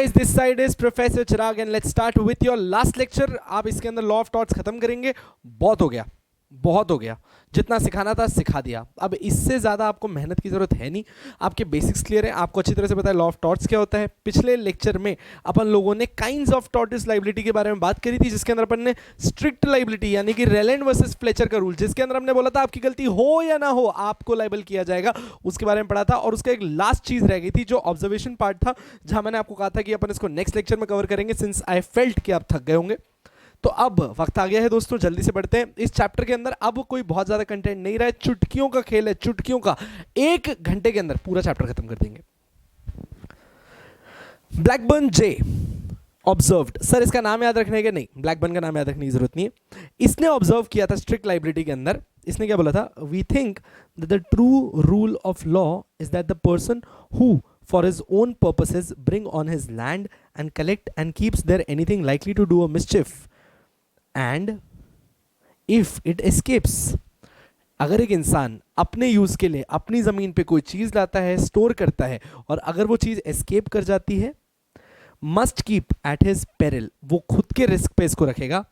This side is Professor Chirag and let's start with your last lecture. आप इसके अंदर law of torts खत्म करेंगे. बहुत हो गया, बहुत हो गया. जितना सिखाना था सिखा दिया. अब इससे ज़्यादा आपको मेहनत की ज़रूरत है नहीं. आपके बेसिक्स क्लियर है, आपको अच्छी तरह से पता है लॉ ऑफ टॉर्ट्स क्या होता है. पिछले लेक्चर में अपन लोगों ने काइंड्स ऑफ टॉर्टिस लाइबिलिटी के बारे में बात करी थी, जिसके अंदर अपन ने स्ट्रिक्ट लाइबिलिटी यानी कि रेलैंड वर्सेस फ्लेचर का रूल, जिसके अंदर हमने बोला था आपकी गलती हो या ना हो आपको लाइबल किया जाएगा, उसके बारे में पढ़ा था. और उसका एक लास्ट चीज़ रह गई थी जो ऑब्जर्वेशन पार्ट था, जहां मैंने आपको कहा था कि अपन इसको नेक्स्ट लेक्चर में कवर करेंगे सिंस आई फेल्ट कि आप थक गए होंगे. तो अब वक्त आ गया है दोस्तों, जल्दी से बढ़ते हैं. इस चैप्टर के अंदर अब कोई बहुत ज्यादा कंटेंट नहीं रहा है, चुटकियों का खेल है. चुटकियों का 1 घंटे के अंदर पूरा चैप्टर खत्म कर देंगे. ब्लैकबर्न जे ऑब्जर्व्ड, सर इसका नाम याद रखने के नहीं, ब्लैकबर्न का नाम याद रखने की जरूरत नहीं है. इसने ऑब्जर्व किया था स्ट्रिक्ट लाइबिलिटी के अंदर. इसने क्या बोला था? We think that the true rule of law is that the person who for his own purposes bring on his land and collect and keeps there anything likely to do a mischief, and if it escapes, अगर एक इंसान अपने use के लिए अपनी जमीन पे कोई चीज लाता है, स्टोर करता है, और अगर वो चीज एस्केप कर जाती है, must keep at his peril, वो खुद के रिस्क पे इसको रखेगा.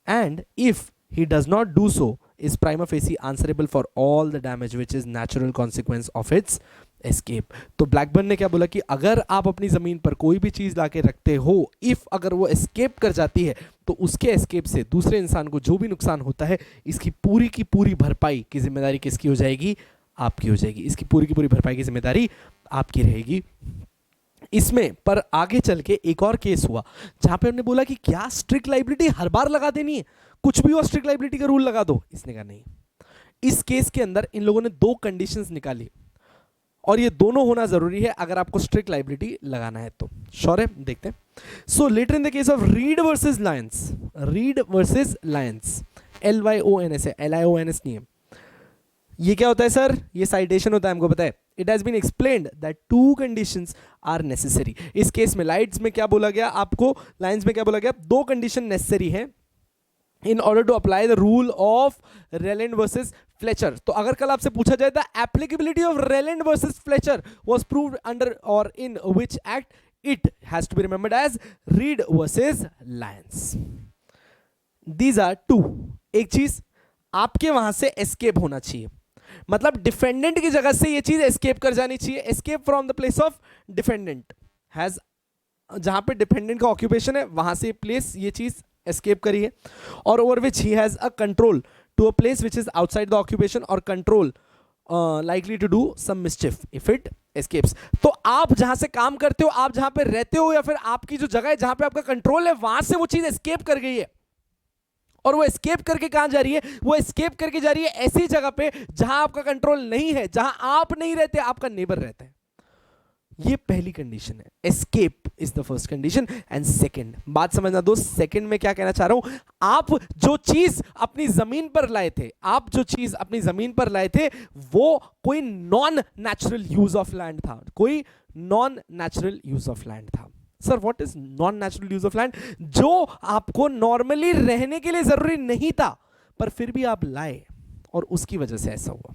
And if he does not do so is prima facie answerable for all the damage which is natural consequence of its escape. तो ब्लैकबर्न ने क्या बोला कि अगर आप अपनी जमीन पर कोई भी चीज लाके रखते हो, इफ अगर वो एस्केप कर जाती है, तो उसके एस्केप से दूसरे इंसान को जो भी नुकसान होता है, इसकी पूरी की पूरी भरपाई की जिम्मेदारी किसकी हो जाएगी? आपकी हो जाएगी. इसकी पूरी की पूरी भरपाई की जिम्मेदारी आपकी रहेगी. इसमें पर आगे चल के एक और केस हुआ जहां पे हमने बोला कि क्या स्ट्रिक्ट लाइबिलिटी हर बार लगा देनी है, कुछ भी हो स्ट्रिक्ट लाइबिलिटी का रूल लगा दो. इसने कहा नहीं. इस केस के अंदर इन लोगों ने 2 कंडीशंस निकाली और ये दोनों होना जरूरी है अगर आपको स्ट्रिक्ट लाइबिलिटी लगाना है तो. श्योर है? देखते हैं. So later in the case of Reid versus Lyons, Reid versus Lyons, LYONS है, LIONS नहीं है. ये क्या होता है सर? ये साइटेशन होता है, हमको पता है. It has been explained that 2 conditions are necessary. इस केस में लाइट्स में क्या बोला गया आपको, लाइंस में क्या बोला गया? 2 कंडीशन नेसेसरी है in order to apply the rule of Reland versus Fletcher. तो अगर कल आपसे पूछा जाए the applicability of Reland versus Fletcher was proved under or in which act, it has to be remembered as Reed versus Lyons. These are 2. एक चीज आपके वहां से एस्केप होना चाहिए, मतलब डिफेंडेंट की जगह से ये चीज एस्केप कर जानी चाहिए. Escape from the place of defendant has, जहां पे डिफेंडेंट का ऑक्यूपेशन है वहां से प्लेस ये चीज एस्केप करी है, और over which he has a control to a place which is outside the occupation, और control likely to do some mischief if it escapes. तो आप जहां से काम करते हो, आप जहां पे रहते हो, या फिर आपकी जो जगह है जहां पे आपका कंट्रोल है, वहां से वो चीज एस्केप कर गई है. और वो एस्केप करके कहां जा रही है? वो एस्केप करके जा रही है ऐसी जगह पे जहां आपका कंट्रोल नहीं है, जहां आप नहीं रहते, आपका नेबर रहता है. ये पहली कंडीशन है. Escape is the first condition. And second, बात समझना दोस्त, सेकंड में क्या कहना चाह रहा हूं, आप जो चीज अपनी जमीन पर लाए थे, आप जो चीज अपनी जमीन पर लाए थे, वो कोई non natural use of land था, कोई non natural use of land था. Sir what is non natural use of land? जो आपको नॉर्मली रहने के लिए जरूरी नहीं था, पर फिर भी आप लाए और उसकी वजह से ऐसा हुआ.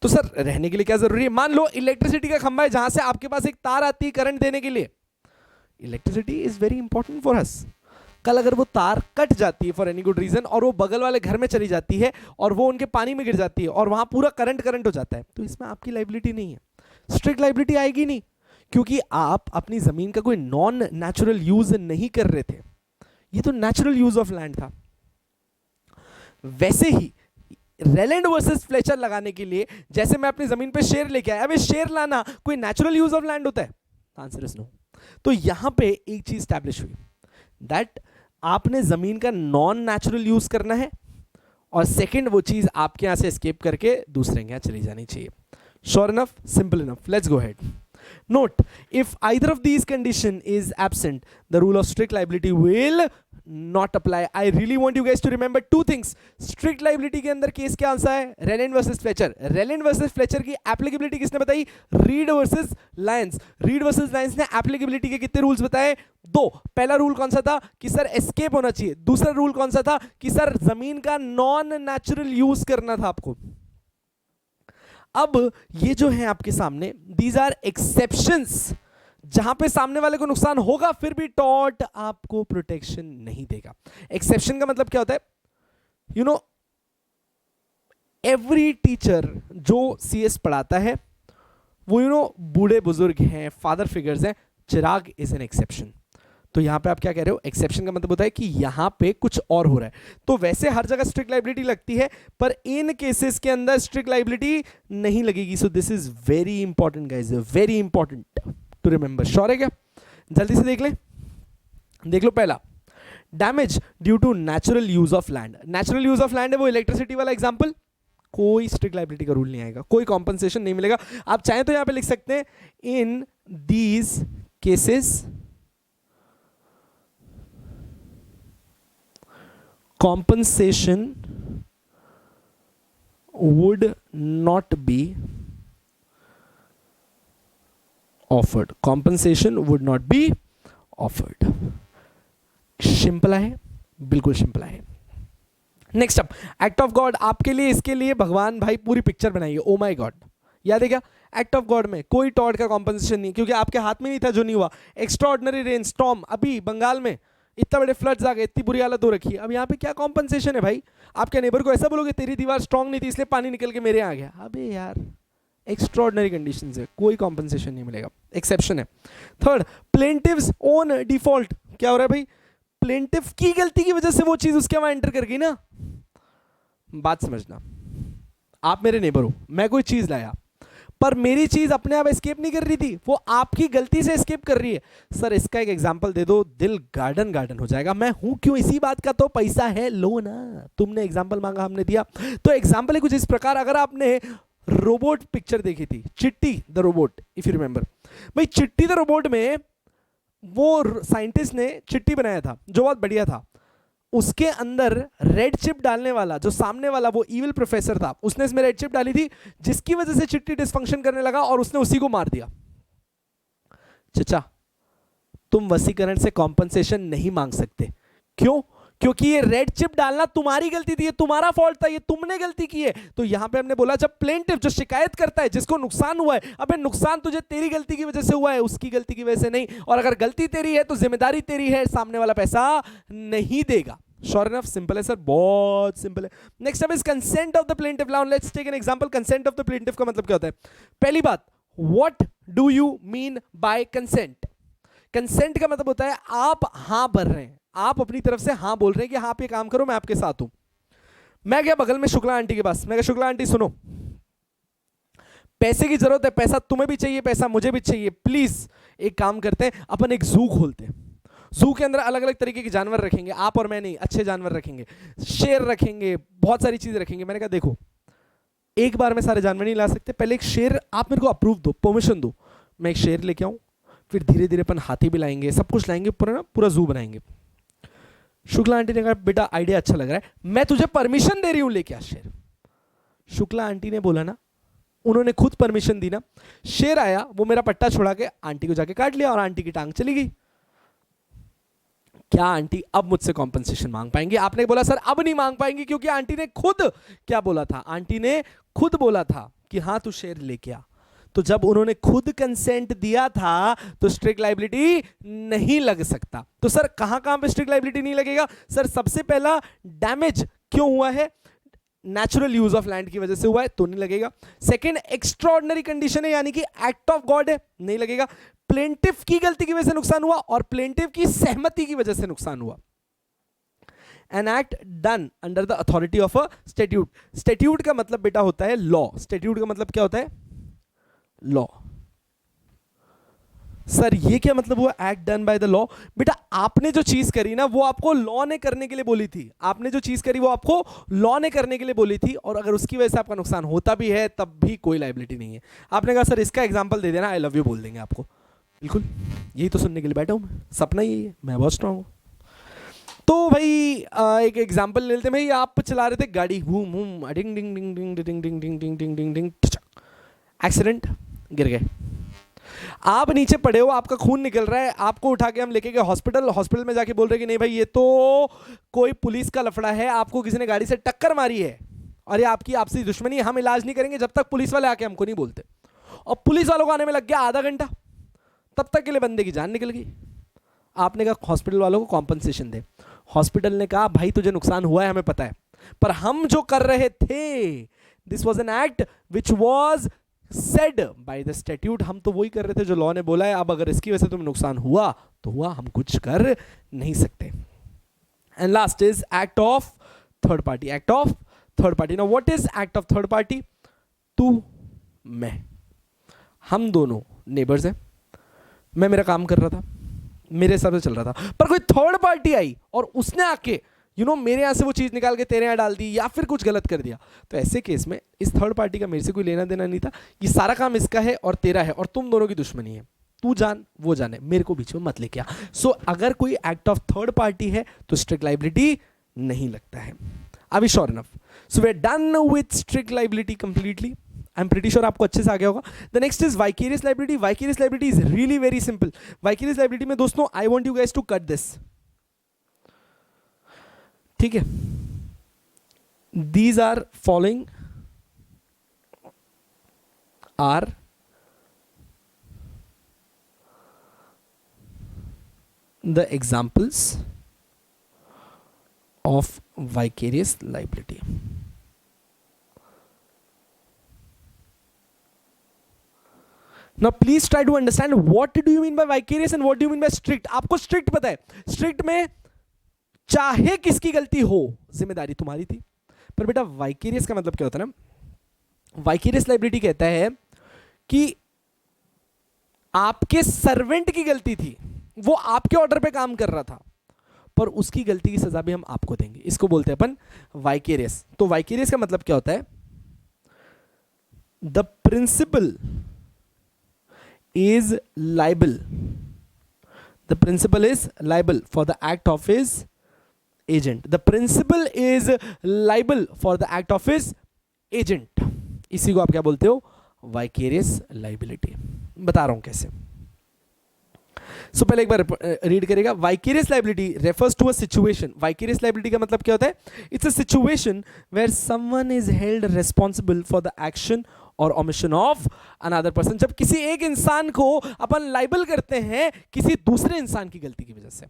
तो सर रहने के लिए क्या जरूरी है? मान लो इलेक्ट्रिसिटी का खंभा है जहां से आपके पास एक तार आती है करंट देने के लिए. Electricity is very important for us. कल अगर वो तार कट जाती है फॉर एनी गुड रीजन, और वो बगल वाले घर में चली जाती है, और वो उनके पानी में गिर जाती है, और वहां पूरा करंट हो जाता है, तो इसमें आपकी लाइबिलिटी नहीं है, स्ट्रिक्ट लाइबिलिटी आएगी नहीं, क्योंकि आप अपनी जमीन का कोई नॉन नेचुरल यूज नहीं कर रहे थे. ये तो नेचुरल यूज ऑफ लैंड था. वैसे ही रेलैंड वर्सेस फ्लेचर लगाने के लिए, जैसे मैं अपनी जमीन पे शेर लेके आया, अब शेर लाना कोई नेचुरल यूज ऑफ लैंड होता है? Answer is no. तो यहां पे एक चीज स्टैब्लिश हुई दैट आपने जमीन का नॉन नेचुरल यूज करना है, और सेकंड वो चीज आपके यहां से एस्केप करके दूसरे के यहां चली जानी चाहिए. Sure enough, simple enough, let's go ahead. Note, if either of these condition is absent, the rule of strict liability will not apply. I really want you guys to remember 2 things. Strict liability के अंदर case क्या answer है? Reland versus Fletcher. Reland versus Fletcher की applicability किसने बताई? Reed versus Lyons. Reed versus Lyons ने applicability के कितने रूल्स बताए? 2. पहला रूल कौन सा था? कि सर एस्केप होना चाहिए. दूसरा रूल कौन सा था? कि सर जमीन का नॉन नेचुरल यूज करना था आपको. अब ये जो है आपके सामने, दीज आर एक्सेप्शंस जहां पे सामने वाले को नुकसान होगा फिर भी टॉर्ट आपको प्रोटेक्शन नहीं देगा। एक्सेप्शन का मतलब क्या होता है, यू नो एवरी टीचर जो CS पढ़ाता है वो बूढ़े बुजुर्ग हैं, फादर फिगर्स हैं, चिराग इज एन एक्सेप्शन। तो यहां पे आप क्या कह रहे हो, एक्सेप्शन का मतलब होता है कि यहां पे कुछ और हो रहा है। तो वैसे हर जगह स्ट्रिक्ट लाइबिलिटी लगती है पर इन केसेस के अंदर स्ट्रिक्ट लाइबिलिटी नहीं लगेगी। So this is very important guys, very important to remember. Sure है क्या? जल्दी से देख लें, देख लो। पहला, damage due to natural use of land. Natural use of land है वो इलेक्ट्रिसिटी वाला एग्जांपल, कोई स्ट्रिक्ट लाइबिलिटी का रूल नहीं आएगा, कोई कॉम्पनसेशन नहीं मिलेगा। आप चाहें तो यहां पे लिख सकते हैं in these cases compensation would not be offered. Compensation would not be offered. Simple है, बिल्कुल सिंपल है। Next up, act of God. आपके लिए इसके लिए भगवान भाई पूरी पिक्चर बनाइए। ओ माय गॉड, याद है क्या? एक्ट ऑफ गॉड में कोई टॉर्ट का कॉम्पनसेशन नहीं, क्योंकि आपके हाथ में नहीं था जो नहीं हुआ। एक्स्ट्राऑर्डिनरी रेन स्टॉर्म, अभी बंगाल में इतना बड़े फ्लड्स आ गए, इतनी बुरी हालत हो रखी है। अब यहाँ पे क्या कॉम्पनसेशन है भाई? आपके नेबर को ऐसा बोलोगे तेरी दीवार स्ट्रांग नहीं थी इसलिए पानी निकल के मेरे आ गया? अबे यार, एक्स्ट्राऑर्डिनरी कंडीशंस है, कोई कॉम्पनसेशन नहीं मिलेगा, एक्सेप्शन है। Third, plaintiff's own default. क्या हो रहा है भाई? प्लेंटिव की गलती की वजह से वो चीज उसके वहां एंटर कर गई ना। बात समझना, आप मेरे नेबर हो, मैं कोई चीज लाया पर मेरी चीज अपने आप एस्केप नहीं कर रही थी, वो आपकी गलती से एस्केप कर रही है। सर इसका एक एग्जांपल दे दो, दिल गार्डन गार्डन हो जाएगा। मैं हूं क्यों इसी बात का, तो पैसा है, लो ना। तुमने एग्जांपल मांगा, हमने दिया। तो एग्जांपल है कुछ इस प्रकार। अगर आपने रोबोट पिक्चर देखी थी, चिट्टी the robot, if you remember भाई, चिट्टी द रोबोट में वो साइंटिस्ट ने चिट्टी बनाया था जो बहुत बढ़िया था। उसके अंदर रेड चिप डालने वाला जो सामने वाला वो इविल प्रोफेसर था, उसने इसमें रेड चिप डाली थी जिसकी वजह से चिट्टी डिसफंक्शन करने लगा और उसने उसी को मार दिया। चचा, तुम वसीकरण से कॉम्पनसेशन नहीं मांग सकते। क्यों? क्योंकि ये रेड चिप डालना तुम्हारी गलती थी, ये तुम्हारा फॉल्ट था, ये तुमने गलती की है। तो यहां पे हमने बोला जब प्लेंटिव जो शिकायत करता है, जिसको नुकसान हुआ है, अबे नुकसान तुझे तेरी गलती की वजह से हुआ है, उसकी गलती की वजह से नहीं। और अगर गलती तेरी है तो जिम्मेदारी तेरी है, सामने वाला पैसा नहीं देगा। Sure enough? सिंपल है सर, बहुत सिंपल है। नेक्स्ट अब is consent of the plaintiff. Now let's take an example. Consent of the plaintiff का मतलब क्या होता है? पहली बात, what do you mean by consent? Consent का मतलब होता है आप हां भर रहे हैं, आप अपनी तरफ से हां बोल रहे हैं कि हाँ आप ये काम करो, मैं आपके साथ हूं। मैं गया बगल में शुक्ला आंटी के पास, मैं कहा शुक्ला आंटी सुनो, पैसे की जरूरत है, पैसा तुम्हें भी चाहिए, पैसा मुझे भी चाहिए, प्लीज एक काम करते हैं, अपन एक जू खोलते हैं। जू के अंदर अलग अलग तरीके के जानवर रखेंगे, आप और मैं नहीं, अच्छे जानवर रखेंगे, शेर रखेंगे, बहुत सारी चीजें रखेंगे। मैंने कहा देखो, एक बार में सारे जानवर नहीं ला सकते, पहले एक शेर आप मेरे को अप्रूव दो, परमिशन दो, मैं एक शेर लेके आऊं, फिर धीरे धीरे अपन हाथी भी लाएंगे, सब कुछ लाएंगे, पूरा जू बनाएंगे। शुक्ला आंटी ने कहा बेटा आइडिया अच्छा लग रहा है, मैं तुझे परमिशन दे रही हूं, लेके आ शेर। शुक्ला आंटी ने बोला ना, उन्होंने खुद परमिशन दी ना, शेर आया, वो मेरा पट्टा छुड़ा के आंटी को जाके काट लिया और आंटी की टांग चली गई। क्या आंटी अब मुझसे कॉम्पनसेशन मांग पाएंगी? आपने बोला सर अब नहीं मांग पाएंगी, क्योंकि आंटी ने खुद क्या बोला था? आंटी ने खुद बोला था कि हाँ तू शेर लेके आ। तो जब उन्होंने खुद कंसेंट दिया था तो स्ट्रिक्ट लाइबिलिटी नहीं लग सकता। तो सर कहां कहां पे स्ट्रिक्ट लाइबिलिटी नहीं लगेगा? सर सबसे पहला, डैमेज क्यों हुआ है? नेचुरल यूज ऑफ लैंड की वजह से हुआ है, तो नहीं लगेगा। सेकंड, एक्स्ट्राऑर्डिनरी कंडीशन है, यानी कि एक्ट ऑफ गॉड है, नहीं लगेगा। प्लेंटिव की गलती की वजह से नुकसान हुआ और प्लेंटिव की सहमति की वजह से नुकसान हुआ। An act done under the authority of a statute. Statute का मतलब बेटा होता है लॉ। स्टैट्यूट का मतलब क्या होता है? लॉ। सर ये क्या मतलब हुआ act done by the law? बेटा आपने जो चीज करी ना वो आपको लॉ ने करने के लिए बोली थी, आपने जो चीज करी वो आपको लॉ ने करने के लिए बोली थी, और अगर उसकी वजह से आपका नुकसान होता भी है तब भी कोई लायबिलिटी नहीं है। आपने कहा सर इसका एग्जांपल दे देना, आई लव यू बोल देंगे आपको। बिल्कुल यही तो सुनने के लिए बैठा हूं मैं, सपना यही है, मैं बहुत स्ट्रांग हूं। तो भाई एक एग्जांपल ले लेते हैं। भाई आप चला रहे थे गाड़ी, बूम बूम डिंग डिंग डिंग डिंग डिंग डिंग डिंग डिंग डिंग डिंग डिंग, एक्सीडेंट, गिर गए, आप नीचे पड़े हो, आपका खून निकल रहा है, आपको उठा के हम लेके गए हॉस्पिटल। हॉस्पिटल में जाके बोल रहे कि नहीं भाई ये तो कोई पुलिस का लफड़ा है, आपको किसी ने गाड़ी से टक्कर मारी है और ये आपकी आपसी दुश्मनी है, हम इलाज नहीं करेंगे जब तक पुलिस वाले आके हमको नहीं बोलते। और पुलिस वालों को आने में लग गया आधा घंटा। तब तक के लिए बंदे की जान निकल गई। आपने कहा हॉस्पिटल वालों को कॉम्पनसेशन दे, हॉस्पिटल ने कहा भाई तुझे नुकसान हुआ है हमें पता है, पर हम जो कर रहे थे this was an act which was said by the statute, हम तो वही कर रहे थे जो लॉ ने बोला है, अब अगर इसकी वजह से तुम्हें नुकसान हुआ तो हुआ, हम कुछ कर नहीं सकते। And last is act of third party. Act of third party, now what is act of third party? तू मैं, हम दोनों नेबर्स हैं, मैं मेरा काम कर रहा था, मेरे हिसाब से चल रहा था, पर कोई थर्ड पार्टी आई और उसने आके मेरे यहां से वो चीज निकाल के तेरे यहां डाल दी या फिर कुछ गलत कर दिया, तो ऐसे केस में इस थर्ड पार्टी का मेरे से कोई लेना देना नहीं था, ये सारा काम इसका है और तेरा है और तुम दोनों की दुश्मनी है, तू जान वो जाने, मेरे को बीच में मत लेके आ। सो अगर कोई एक्ट ऑफ थर्ड पार्टी है तो स्ट्रिक्ट लाइबिलिटी नहीं लगता है। अभी sure enough, so we are done with strict liability completely. I am pretty sure आपको अच्छे से आ गया होगा। The next is vicarious liability. Vicarious liability is really very simple. Vicarious liability में दोस्तों I want you guys to cut this, ठीक है? These are following are the examples of vicarious liability. Now please try to understand what do you mean by vicarious and what do you mean by strict। आपको strict पता है, strict में चाहे किसकी गलती हो जिम्मेदारी तुम्हारी थी, पर बेटा वाइकेरियस का मतलब क्या होता है ना, वाइकेरियस लाइबिलिटी कहता है कि आपके सर्वेंट की गलती थी, वो आपके ऑर्डर पे काम कर रहा था, पर उसकी गलती की सजा भी हम आपको देंगे, इसको बोलते हैं अपन वाइकेरियस। तो वाइकेरियस का मतलब क्या होता है? The principal is liable, the principal is liable for the act of his agent, the principal is liable for the act of his agent, इसी को आप क्या बोलते हो? vicarious liability। बता रहा हूं कैसे। सो पहले एक बार रीड करेगा। vicarious liability refers to a situation। vicarious liability का मतलब क्या होता है? It's a situation where someone is held responsible for the action और omission of another person। जब किसी एक इंसान को अपन लाइबल करते हैं किसी दूसरे इंसान की गलती की वजह से।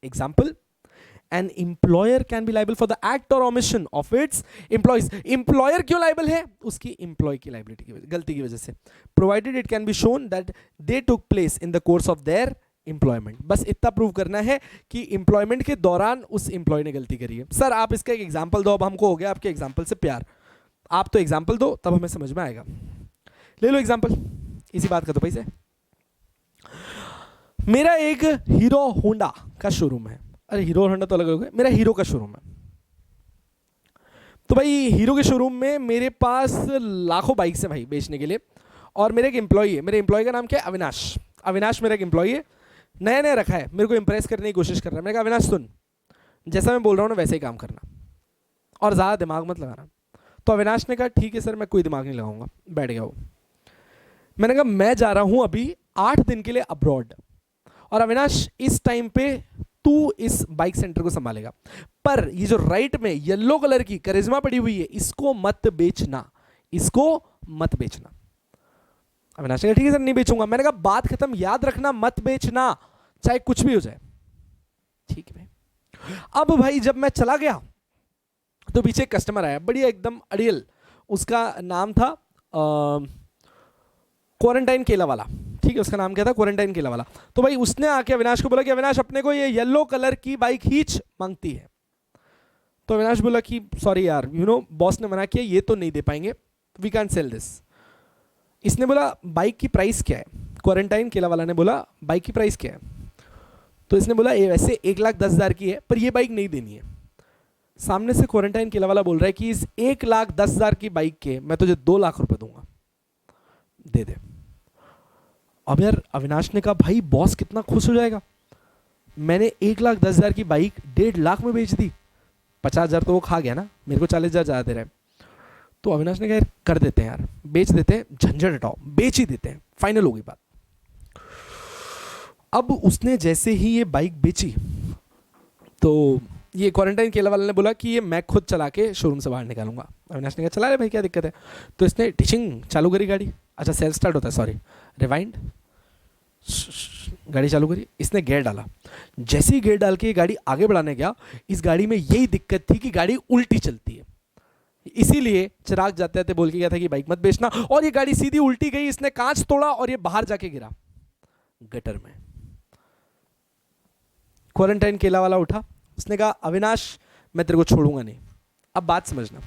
Example, an employer can be liable for the act और omission of its employees. Employer क्यों लाइबल है? उसकी एम्प्लॉय की लाइबिलिटी की गलती की वजह से, provided it can be shown that they took place in the course of their employment. बस इतना प्रूव करना है कि एम्प्लॉयमेंट के दौरान उस एम्प्लॉय ने गलती करी है। सर आप इसका एक एग्जाम्पल दो, अब हमको हो गया आपके एग्जाम्पल से प्यार, आप तो एग्जाम्पल दो तब हमें समझ में आएगा। ले लो एग्जाम्पल, इसी बात का तो पैसे। मेरा एक हीरो होंडा का शोरूम है, अरे हीरो होंडा तो अलग हो गया, मेरा हीरो का शोरूम है। तो भाई हीरो के शोरूम में मेरे पास लाखों बाइक्स है भाई बेचने के लिए, और मेरे एक एम्प्लॉई है, मेरे एम्प्लॉय का नाम क्या है? अविनाश। अविनाश मेरा एक एम्प्लॉई है, नया नया रखा है, मेरे को इंप्रेस करने की कोशिश कर रहा है। मैंने कहा अविनाश सुन, जैसा मैं बोल रहा हूँ ना वैसे ही काम करना और ज़्यादा दिमाग मत लगाना। तो अविनाश ने कहा ठीक है सर, मैं कोई दिमाग नहीं लगाऊंगा, बैठ गया वो। मैंने कहा मैं जा रहा हूं अभी 8 दिन के लिए अब्रॉड, और अविनाश इस टाइम पे तू इस बाइक सेंटर को संभालेगा, पर ये जो राइट में येलो कलर की करिश्मा पड़ी हुई है इसको मत बेचना, इसको मत बेचना। अविनाश ने कहा ठीक है सर नहीं बेचूंगा। मैंने कहा बात खत्म, याद रखना मत बेचना, चाहे कुछ भी हो जाए। ठीक है भाई। अब भाई जब मैं चला गया तो पीछे एक कस्टमर आया, बढ़िया एकदम अड़ियल, उसका नाम था क्वारंटाइन केला वाला, ठीक है उसका नाम क्या था? क्वारंटाइन केला वाला। तो भाई उसने आके अविनाश को बोला कि अविनाश अपने को ये येलो कलर की बाइक हीच मांगती है। तो अविनाश बोला कि सॉरी यार बॉस ने मना किया, ये तो नहीं दे पाएंगे, वी कैंट सेल दिस। इसने बोला बाइक की प्राइस क्या है? क्वारंटाइन केला वाला ने बोला बाइक की प्राइस क्या है? तो इसने बोला ये वैसे 1,10,000 की है, पर ये बाइक नहीं देनी है। सामने से क्वारंटाइन केला वाला बोल रहा है कि इस 1,10,000 की बाइक के मैं तुझे 2 लाख रुपए दूंगा, दे दे। अब यार अविनाश ने कहा भाई बॉस कितना खुश हो जाएगा, मैंने 1,10,000 की बाइक 1.5 लाख में बेच दी, 50,000 तो वो खा गया ना, मेरे को 40,000 ज़्यादा दे रहा है। तो अविनाश ने कहा यार कर देते हैं यार, बेच देते हैं, झंझट हटाओ, बेच ही देते हैं, फाइनल हो गई बात। अब उसने जैसे ही ये बाइक बेची तो ये क्वारंटाइन केला वाले ने बोला कि ये मैं खुद चला के शोरूम से बाहर निकालूंगा। अविनाश ने कहा चला ले भाई क्या दिक्कत है। तो इसने टिचिंग चालू करी गाड़ी, अच्छा सेल्फ स्टार्ट होता है, सॉरी रिवाइंड, गाड़ी चालू करी, इसने गियर डाला, जैसे ही गियर डाल के ये गाड़ी आगे बढ़ाने गया, इस गाड़ी में यही दिक्कत थी कि गाड़ी उल्टी चलती है, इसीलिए चिराग जाते जाते बोल के गया था कि बाइक मत बेचना, और ये गाड़ी सीधी उल्टी गई, इसने कांच तोड़ा और ये बाहर जाके गिरा गटर में। क्वारंटाइन केला वाला उठा, उसने कहा अविनाश मैं तेरे को छोड़ूंगा नहीं। अब बात समझना,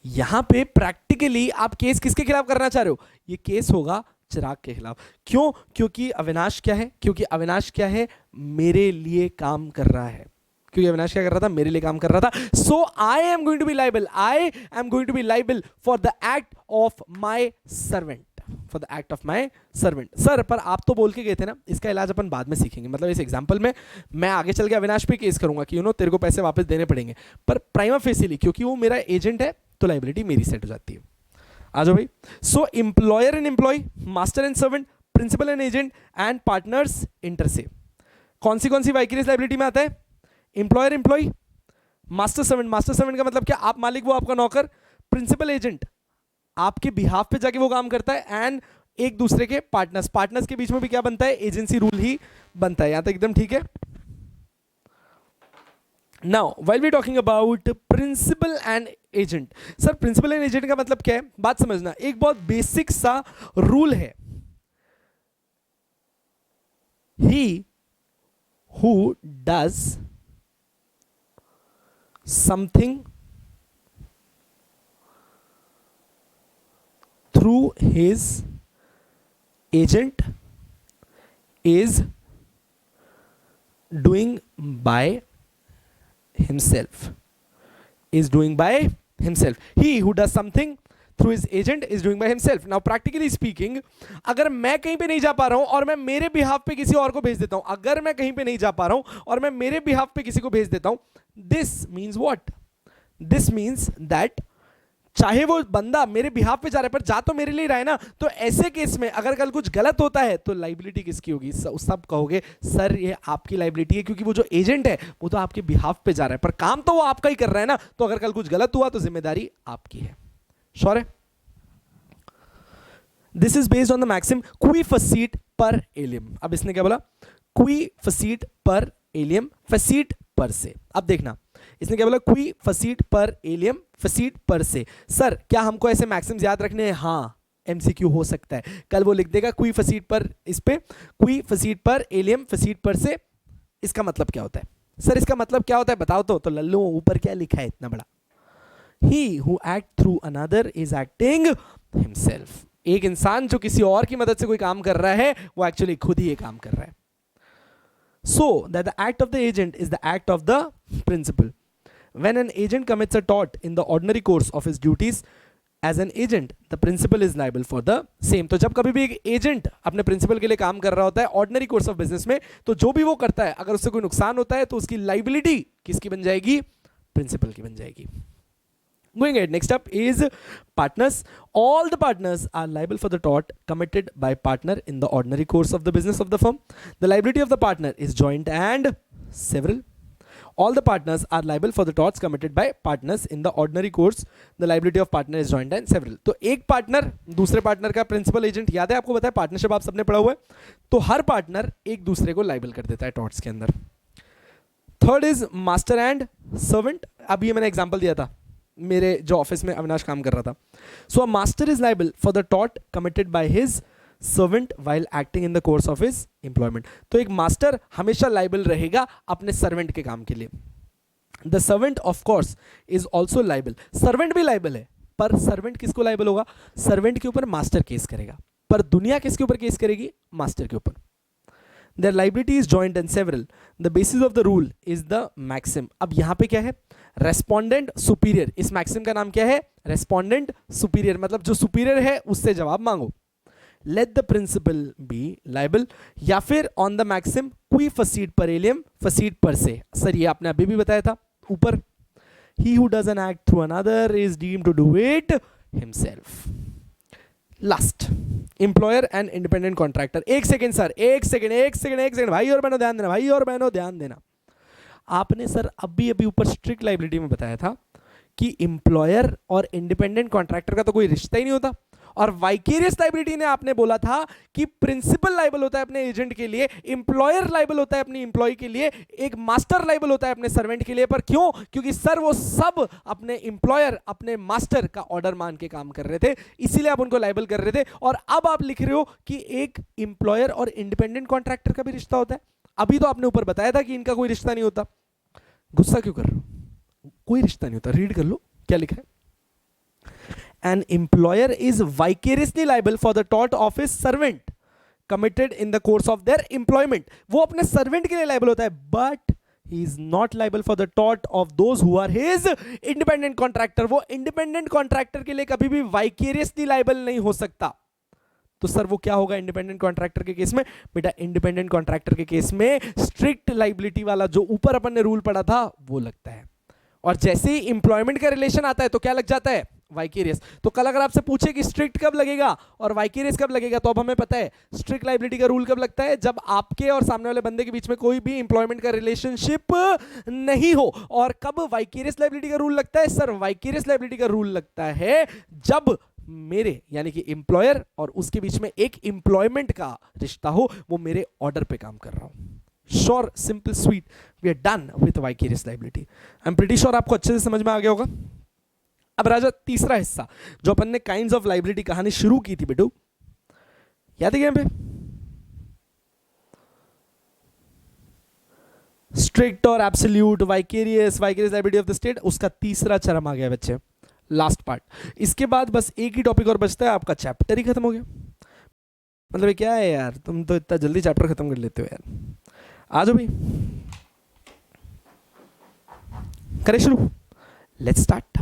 यहां पे प्रैक्टिकली आप केस किसके खिलाफ करना चाह रहे हो? ये केस होगा चिराग के खिलाफ। क्यों? क्योंकि अविनाश क्या है? क्योंकि अविनाश क्या है? मेरे लिए काम कर रहा है। क्योंकि अविनाश क्या कर रहा था? मेरे लिए काम कर रहा था। So I am going to be liable, I am going to be liable for the act of my servant, for the act of my servant. Sir पर आप तो बोल के गए थे ना, इसका इलाज अपन बाद में सीखेंगे। मतलब इस एग्जांपल में मैं आगे चल के अविनाश पे केस करूंगा कि तेरे को पैसे वापस देने पड़ेंगे, पर प्राइमा फेसिली क्योंकि वो मेरा एजेंट है तो लाइबिलिटी मेरी सेट हो जाती है। आ जाओ भाई। So employer and employee, master and servant, principal and agent and partners inter se कौन सी वाइकरियस लाइबिलिटी में आता है? Employer employee, master servant. Master servant का मतलब क्या? आप मालिक वो आपका नौकर, प्रिंसिपल एजेंट आपके बिहाफ पे जाके वो काम करता है, एंड एक दूसरे के पार्टनर्स। पार्टनर्स के बीच में भी क्या बनता है? एजेंसी रूल ही बनता है। यहां तक एकदम ठीक है। Now while we talking about principal and agent, sir principal and agent का मतलब क्या है? बात समझना, एक बहुत बेसिक सा रूल है, he who does something through his agent is doing by himself, is doing by himself. He who does something through his agent is doing by himself. Now practically speaking, अगर मैं कहीं पे नहीं जा पा रहा हूं और मैं मेरे बिहाफ पे किसी और को भेज देता हूं, अगर मैं कहीं पे नहीं जा पा रहा हूं और मैं मेरे बिहाफ पे किसी को भेज देता हूं, this means what? This means that चाहे वो बंदा मेरे बिहाफ पे जा रहा है पर जा तो मेरे लिए रहा है ना, तो ऐसे केस में अगर कल कुछ गलत होता है तो लाइबिलिटी किसकी होगी? सब कहोगे सर ये आपकी लाइबिलिटी है, क्योंकि वो जो एजेंट है वो तो आपके बिहाफ पे जा रहा है, पर काम तो वो आपका ही कर रहा है ना, तो अगर कल कुछ गलत हुआ तो जिम्मेदारी आपकी है। श्योर है? This is based on the maxim qui facit पर एलियम। अब इसने क्या बोला? क्वी फसीट पर एलियम, फसीट पर से। अब देखना इसने क्या बोला? क्वी फसीट पर एलियम, फसीट पर से। सर क्या हमको ऐसे मैक्सिम्स याद रखने हैं? हाँ, एमसीक्यू हो सकता है। कल वो लिख देगा क्वी फसीट पर, इस पे क्वी फसीट पर एलियम, फसीट पर से। इसका मतलब क्या होता है? सर इसका मतलब क्या होता है बताओ तो लल्लू ऊपर क्या लिखा है इतना बड़ा? He who act through another is acting himself. एक इंसान जो किसी और की मदद से कोई काम कर रहा है वो एक्चुअली खुद ही ये काम कर रहा है। So that the act of the agent is the act of the principal. When an agent commits a tort in the ordinary course of his duties as an agent, the principal is liable for the same. तो जब कभी भी एक agent अपने principal के लिए काम कर रहा होता है ऑर्डिनरी कोर्स ऑफ बिजनेस में, तो जो भी वो करता है अगर उससे कोई नुकसान होता है तो उसकी लाइबिलिटी किसकी बन जाएगी? प्रिंसिपल की बन जाएगी। Going ahead, next up is partners. All the partners are liable for the tort committed by partner in the ordinary course of the business of the firm. The liability of the partner is joint and several. All the partners are liable for the torts committed by partners in the ordinary course. The liability of partner is joint and several. तो एक partner दूसरे partner का principal agent, याद है आपको बताया partnership आप सबने पढ़ा हुआ है, तो हर पार्टनर एक दूसरे को लाइबल कर देता है टॉर्ट्स के अंदर। Third is master and servant. अब ये मैंने एग्जाम्पल दिया था मेरे जो ऑफिस में अविनाश काम कर रहा था। So a master is liable for the tort committed by his servant while acting in the course of his employment. तो एक मास्टर हमेशा लाइबल रहेगा अपने सर्वेंट के काम के लिए। The servant of course is also liable, servant भी लाइबल है, पर सर्वेंट किसको लाइबल होगा? सर्वेंट के ऊपर मास्टर केस करेगा, पर दुनिया किसके ऊपर केस करेगी? मास्टर के ऊपर। Their liability is joint and several. The basis of the rule is the maxim. अब यहां पे क्या है? Respondent superior. इस maxim का नाम क्या है? Respondent superior, मतलब जो superior है उससे जवाब मांगो। Let the principal be liable, या फिर on the maxim qui facit per alium, facit per se. Sir ये आपने अभी भी बताया था ऊपर। He who does an act through another is deemed to do it himself. Last, employer and independent contractor. एक सेकेंड सर, एक second भाई और बहनों ध्यान देना, भाई और बहनों ध्यान देना। आपने सर अभी ऊपर स्ट्रिक्ट लाइबिलिटी में बताया था कि एम्प्लॉयर और इंडिपेंडेंट कॉन्ट्रैक्टर का तो कोई रिश्ता ही नहीं होता, और वाइकेरियस लाइबिलिटी ने आपने बोला था कि प्रिंसिपल लाइबल होता है अपने एजेंट के लिए, एम्प्लॉयर लाइबल होता है अपनी एम्प्लॉय के लिए, एक मास्टर लाइबल होता है अपने सर्वेंट के लिए। पर क्यों? क्योंकि सर वो सब अपने एम्प्लॉयर, अपने मास्टर का ऑर्डर मान के काम कर रहे थे, इसीलिए आप उनको लाइबल कर रहे थे। और अब आप लिख रहे हो कि एक एम्प्लॉयर और इंडिपेंडेंट कॉन्ट्रैक्टर का भी रिश्ता होता है। अभी तो आपने ऊपर बताया था कि इनका कोई रिश्ता नहीं होता। गुस्सा क्यों कर रहे हो? कोई रिश्ता नहीं होता। रीड कर लो क्या लिखा है। An employer is vicariously liable for the tort of his servant committed in the course of their employment. वो अपने सर्वेंट के लिए लाइबल होता है, but he is not liable for the tort of those who are his independent contractor. वो independent contractor के लिए कभी भी vicariously liable नहीं हो सकता। तो सर वो क्या होगा इंडिपेंडेंट कॉन्ट्रैक्टर के केस में? बेटा इंडिपेंडेंट कॉन्ट्रैक्टर के केस में स्ट्रिक्ट लाइबिलिटी वाला जो ऊपर अपन ने रूल पढ़ा था वो लगता है, और जैसे ही इंप्लॉयमेंट का रिलेशन आता है तो क्या लग जाता है? वाइकेरियस। तो कल अगर आपसे पूछे कि स्ट्रिक्ट कब लगेगा और वाइकेरियस कब लगेगा, तो अब हमें पता है स्ट्रिक्ट लाइबिलिटी का रूल कब लगता है, जब आपके और सामने वाले बंदे के बीच में कोई भी इंप्लॉयमेंट का रिलेशनशिप नहीं हो। और कब वाइकेरियस लाइबिलिटी का रूल लगता है? सर वाइकेरियस लाइबिलिटी का रूल लगता है जब मेरे यानी कि एम्प्लॉयर और उसके बीच में एक एम्प्लॉयमेंट का रिश्ता हो, वो मेरे ऑर्डर पे काम कर रहा हूं। Sure, simple, sweet, we are done with vicarious liability. I am pretty sure आपको अच्छे से समझ में आ गया होगा। अब राजा तीसरा हिस्सा जो अपन ने काइंड्स ऑफ लाइबिलिटी कहानी शुरू की थी बेटू, याद है क्या पे? स्ट्रिक्ट और absolute, vicarious liability of the state, उसका तीसरा चरम आ गया बच्चे, लास्ट पार्ट। इसके बाद बस एक ही टॉपिक और बचता है, आपका चैप्टर ही खत्म हो गया। मतलब क्या है यार, तुम तो इतना जल्दी चैप्टर खत्म कर लेते हो यार। आ जाओ भाई, करें शुरू, लेट्स स्टार्ट।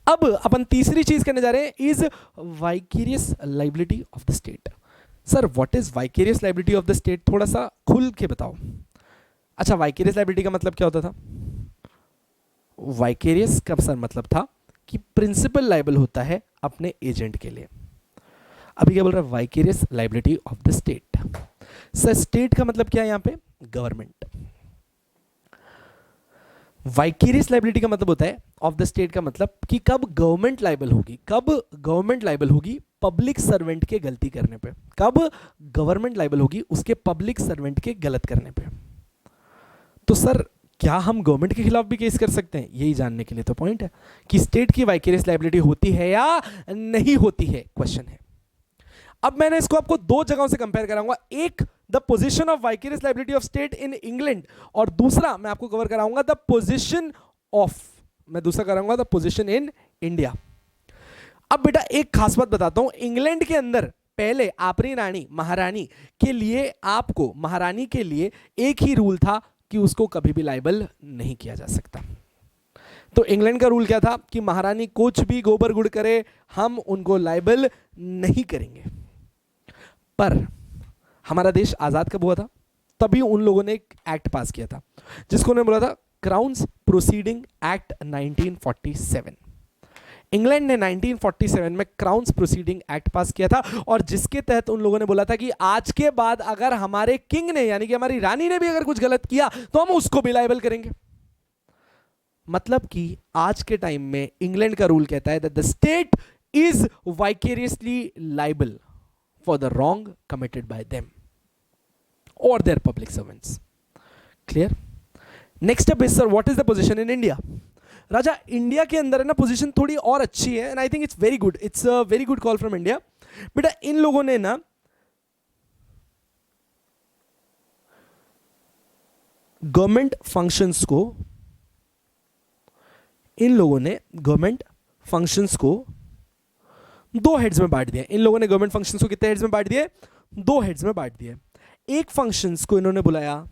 अब अपन तीसरी चीज करने जा रहे हैं, is vicarious liability of the state. Sir what is vicarious liability of the state? थोड़ा सा खुल के बताओ। अच्छा, वाइकेरियस लाइबिलिटी का मतलब क्या होता था? वाइकेरियस का सर मतलब था कि प्रिंसिपल लाइबल होता है अपने एजेंट के लिए। अभी क्या बोल रहा है? Vicarious liability of the state. Sir state का मतलब क्या है यहां पे? गवर्नमेंट। वाइकेरियस लाइबिलिटी का मतलब होता है ऑफ द स्टेट का मतलब कि कब गवर्नमेंट लाइबल होगी, कब गवर्नमेंट लाइबल होगी पब्लिक सर्वेंट के गलती करने पे, कब गवर्नमेंट लाइबल होगी उसके पब्लिक सर्वेंट के गलत करने पे। तो सर क्या हम गवर्नमेंट के खिलाफ भी केस कर सकते हैं? यही जानने के लिए तो पॉइंट है कि स्टेट की वाइकेरियस लाइबिलिटी होती है या नहीं होती है, क्वेश्चन है। अब मैंने इसको आपको दो जगहों से कंपेयर कराऊंगा, एक the position of vicarious liability of state in England, और दूसरा मैं आपको कवर कराऊंगा द पोजीशन ऑफ, मैं दूसरा कराऊंगा द पोजीशन इन इंडिया। अब बेटा एक खास बात बताता हूं, इंग्लैंड के अंदर पहले आपरी रानी महारानी के लिए, आपको महारानी के लिए एक ही रूल था कि उसको कभी भी लाइबल नहीं किया जा सकता। तो इंग्लैंड का रूल क्या था कि महारानी कुछ भी गोबर गुड़ करे हम उनको लाइबल नहीं करेंगे। पर हमारा देश आजाद कब हुआ था? तभी उन लोगों ने एक एक्ट पास किया था जिसको उन्होंने बोला था क्राउन्स प्रोसीडिंग एक्ट 1947। इंग्लैंड ने 1947 में क्राउन्स प्रोसीडिंग एक्ट पास किया था, और जिसके तहत उन लोगों ने बोला था कि आज के बाद अगर हमारे किंग ने यानी कि हमारी रानी ने भी अगर कुछ गलत किया तो हम उसको भी लाइबल करेंगे। मतलब कि आज के टाइम में इंग्लैंड का रूल कहता है that the state is vicariously liable for the wrong committed by them और their public servants. Clear? Next up is sir what is the position in India. राजा इंडिया के अंदर है ना पोजीशन थोड़ी और अच्छी है, and I think it's very good, it's a very good call from India. बेटा इन लोगों ने ना गवर्नमेंट फंक्शंस को, इन लोगों ने गवर्नमेंट फंक्शंस को दो हेड्स में बांट दिया। इन लोगों ने गवर्नमेंट फंक्शंस को कितने हेड्स में बांट दिए? दो हेड्स में बांट दिए। एक फंक्शंस को इन्होंने बुलाया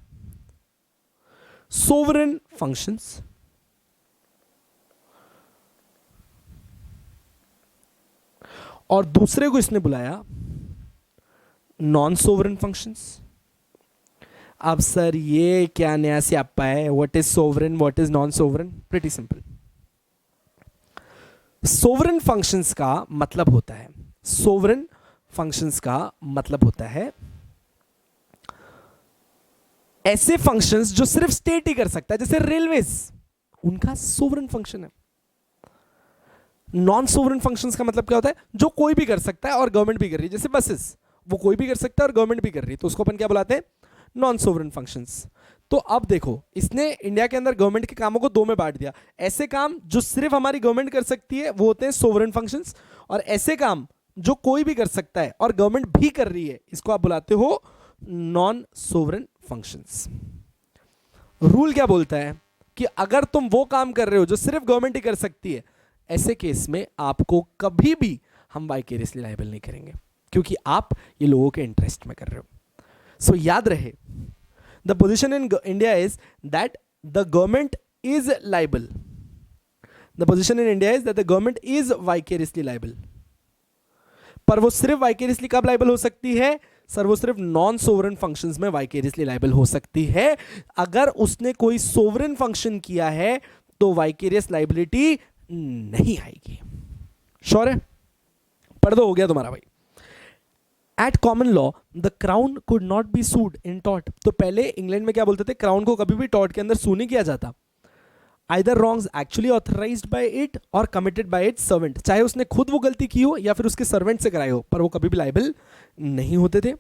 सोवरेन फंक्शंस, और दूसरे को इसने बुलाया नॉन सोवरेन फंक्शंस। अब सर ये क्या नया स्यापा है? What is sovereign, what is non sovereign? Pretty simple. Sovereign functions का मतलब होता है, सोवरेन फंक्शंस का मतलब होता है ऐसे फंक्शंस जो सिर्फ स्टेट ही कर सकता है, जैसे रेलवेज, उनका सोवरेन फंक्शन है। नॉन सोवरेन फंक्शंस का मतलब क्या होता है, जो कोई भी कर सकता है और गवर्नमेंट भी कर रही है, जैसे बसेस, वो कोई भी कर सकता है और गवर्नमेंट भी कर रही है, तो उसको अपन क्या बुलाते हैं, नॉन सोवरेन फंक्शंस। तो अब देखो, इसने इंडिया के अंदर गवर्नमेंट के कामों को दो में बांट दिया। ऐसे काम जो सिर्फ हमारी गवर्नमेंट कर सकती है वो होते हैं सोवरेन फंक्शंस, और ऐसे काम जो कोई भी कर सकता है और गवर्नमेंट भी कर रही है, इसको आप बुलाते हो नॉन सोवरेन फंक्शंस। रूल क्या बोलता है कि अगर तुम वो काम कर रहे हो जो सिर्फ गवर्नमेंट ही कर सकती है, ऐसे केस में आपको कभी भी हम वाइकेरियसली लायबल नहीं करेंगे, क्योंकि आप ये लोगों के इंटरेस्ट में कर रहे हो। सो याद रहे, the position in India is that the government is liable, the position in India is that the government is vicariously liable. पर वो सिर्फ वाइकेरियसली कब लाइबल हो सकती है सर, वो सिर्फ नॉन सोवरेन फंक्शंस में वाइकेरियसली लाइबल हो सकती है। अगर उसने कोई सोवरेन फंक्शन किया है तो वाइकेरियस लाइबिलिटी नहीं आएगी। श्योर है? पढ़ दो, हो गया तुम्हारा भाई। At common law the crown could not be sued in tort. तो पहले इंग्लैंड में क्या बोलते थे, क्राउन को कभी भी टॉर्ट के अंदर सू नहीं किया जाता। Either wrongs actually authorized by it or committed by its servant, चाहे उसने खुद वो गलती की हो या फिर उसके सर्वेंट से कराई हो, पर वो कभी भी लाइबल नहीं होते थे।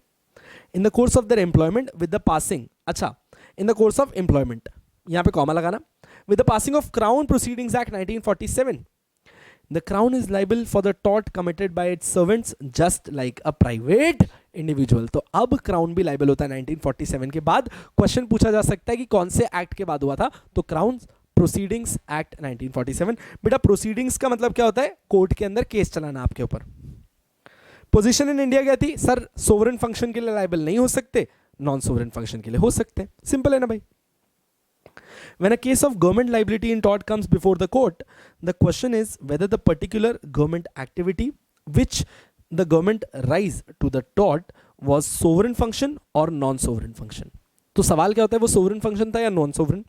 In the course of their employment with the passing, अच्छा in the course of employment, यहाँ पे कॉमा लगाना, with the passing of Crown Proceedings Act 1947, the Crown is liable for the tort committed by its servants just like a private individual. तो अब crown भी liable होता है 1947 के बाद। क्वेश्चन पूछा जा सकता है कि कौन से एक्ट के बाद हुआ था, तो क्राउन प्रोसीडिंग्स एक्ट 1947। बेटा प्रोसीडिंग्स का मतलब क्या होता है, कोर्ट के अंदर केस चलाना आपके ऊपर। पोजीशन इन इंडिया क्या थी सर, सोवरेन फंक्शन के लिए लाइबल नहीं हो सकते, नॉन सोवरेन फंक्शन के लिए हो सकते हैं। सिंपल है ना भाई। When a case of government liability in tort comes before the court, the question is whether the particular government activity which the government rise to the tort was sovereign function or non-sovereign function. तो सवाल क्या होता है, वो sovereign function था या non-sovereign?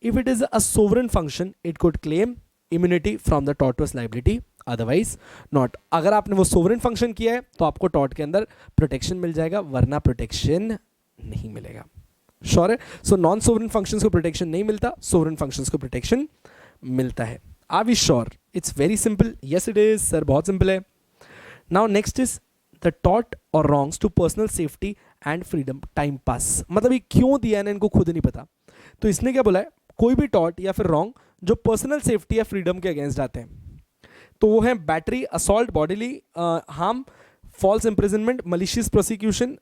If it is a sovereign function, it could claim immunity from the tortious liability, otherwise not. अगर आपने वो sovereign function किया है तो आपको tort के अंदर protection मिल जाएगा, वरना protection नहीं मिलेगा। श्योर है? सो नॉन सोवरेन फंक्शंस को प्रोटेक्शन नहीं मिलता, सोवरेन फंक्शंस को प्रोटेक्शन मिलता है। Are we sure? It's very simple. Yes it is sir, बहुत सिंपल है। Now next is the tort और wrongs to personal safety and freedom time pass. मतलब ये क्यों दिया है ना, इनको खुद नहीं पता। तो इसने क्या बोला है, कोई भी टॉर्ट या फिर रॉन्ग जो पर्सनल सेफ्टी या फ्रीडम के अगेंस्ट आते हैं, तो वो है battery, assault, bodily harm, false imprisonment, malicious prosecution,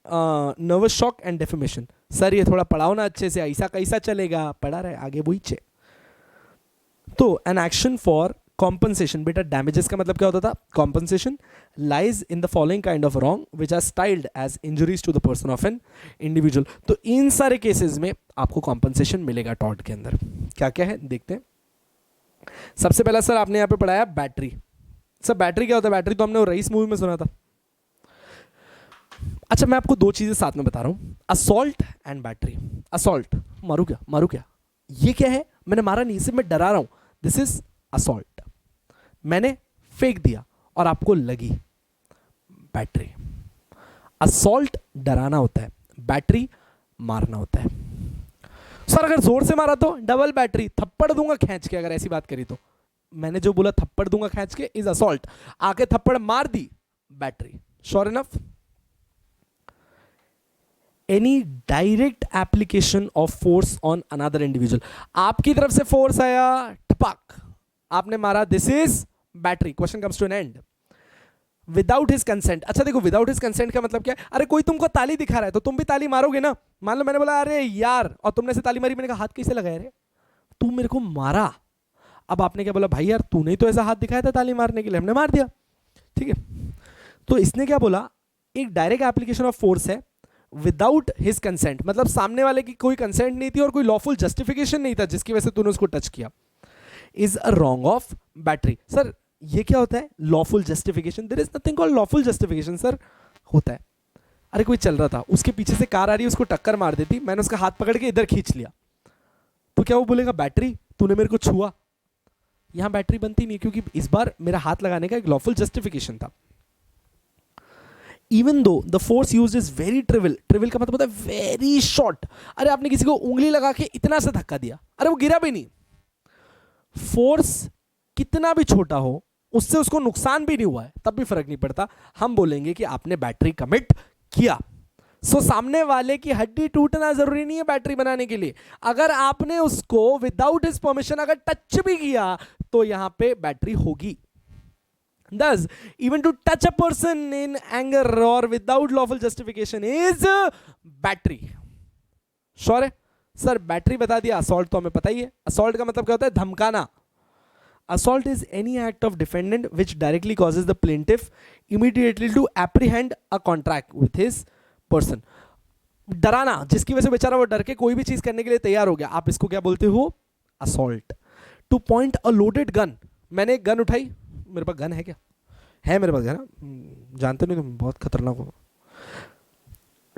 nervous shock and defamation. Sir ये थोड़ा पढ़ाओ ना अच्छे से, ऐसा कैसा चलेगा, पढ़ा रहे आगे वही छे। तो एन एक्शन फॉर कॉम्पनसेशन, बेटा डैमेजेस का मतलब क्या होता था, compensation, lies in the following kind of wrong which are styled as injuries to the person of an individual. तो इन सारे केसेस में आपको कॉम्पनसेशन मिलेगा टॉर्ट के अंदर। क्या क्या है देखते हैं। सबसे पहला सर आपने यहाँ पे पढ़ाया बैटरी। सर बैटरी क्या होता है, बैटरी तो हमने वो रईस मूवी में सुना था। अच्छा मैं आपको दो चीजें साथ में बता रहा हूं, असॉल्ट एंड बैटरी। असॉल्ट, मारू क्या मारू क्या, ये क्या है, मैंने मारा नहीं, सिर्फ मैं डरा रहा हूं। दिस इज असॉल्ट, मैंने फेंक दिया और आपको लगी। बैटरी, असॉल्ट डराना होता है, बैटरी मारना होता है। सर अगर जोर से मारा तो डबल बैटरी, थप्पड़ दूंगा खींच के, अगर ऐसी बात करी तो। मैंने जो बोला थप्पड़ दूंगा खींच के इज असॉल्ट, आके थप्पड़ मार दी, battery. Sure enough? Any direct application of force on another individual, आपकी तरफ से फोर्स आया, टपक आपने मारा, this is battery. Question comes to an end. Without his consent, अच्छा देखो विदाउट हिज कंसेंट का मतलब क्या है, अरे कोई तुमको ताली दिखा रहा है तो तुम भी ताली मारोगे ना। मान लो मैंने बोला अरे यार, और तुमने से ताली मारी, मैंने कहा हाथ कैसे लगाया रे, तू मेरे को मारा। अब आपने क्या बोला, भाई यार तूने तो ऐसा हाथ दिखाया था ताली मारने के लिए, हमने मार दिया, ठीक है। तो इसने क्या बोला, एक डायरेक्ट एप्लीकेशन ऑफ फोर्स है विदाउट हिज कंसेंट, मतलब सामने वाले की कोई कंसेंट नहीं थी और कोई लॉफुल जस्टिफिकेशन नहीं था जिसकी वजह से तूने उसको टच किया, is a wrong of battery. Sir ये क्या होता है, lawful justification? There is nothing called lawful justification sir. होता है, अरे कोई चल रहा था, उसके पीछे से कार आ रही है, उसको टक्कर मार देती, मैंने उसका हाथ पकड़ के इधर खींच लिया, तो क्या वो बोलेगा बैटरी, तूने मेरे को छुआ? यहां बैटरी बनती नहीं, क्योंकि इस बार मेरा हाथ लगाने का एक लॉफुल जस्टिफिकेशन था। Even though the force used is very trivial, trivial का मतलब होता है very short। अरे आपने किसी को उंगली लगा के इतना सा धक्का दिया, अरे वो गिरा भी नहीं। फोर्स कितना भी छोटा हो उससे उसको नुकसान भी नहीं हुआ है, तब भी फर्क नहीं पड़ता, हम बोलेंगे कि आपने बैटरी कमिट किया। सो सामने वाले की हड्डी टूटना जरूरी नहीं है बैटरी बनाने के लिए। अगर आपने उसको विदाउट हिज परमिशन अगर टच भी किया तो यहां पे बैटरी होगी। Thus, even to touch a person in anger or without lawful justification is battery. Sure है सर, बैटरी बता दिया, असॉल्ट तो हमें पता ही है। असॉल्ट का मतलब क्या होता है? धमकाना। Assault is any act of defendant which directly causes the plaintiff immediately to apprehend a contract with his person. डराना, जिसकी वजह से बेचारा वो डर के कोई भी चीज करने के लिए तैयार हो गया, आप इसको क्या बोलते हो? Assault. To point a loaded gun, मैंने एक गन उठाई, मेरे पास गन है क्या? है मेरे पास, है ना? जानते नहीं तुम, बहुत खतरनाक हो।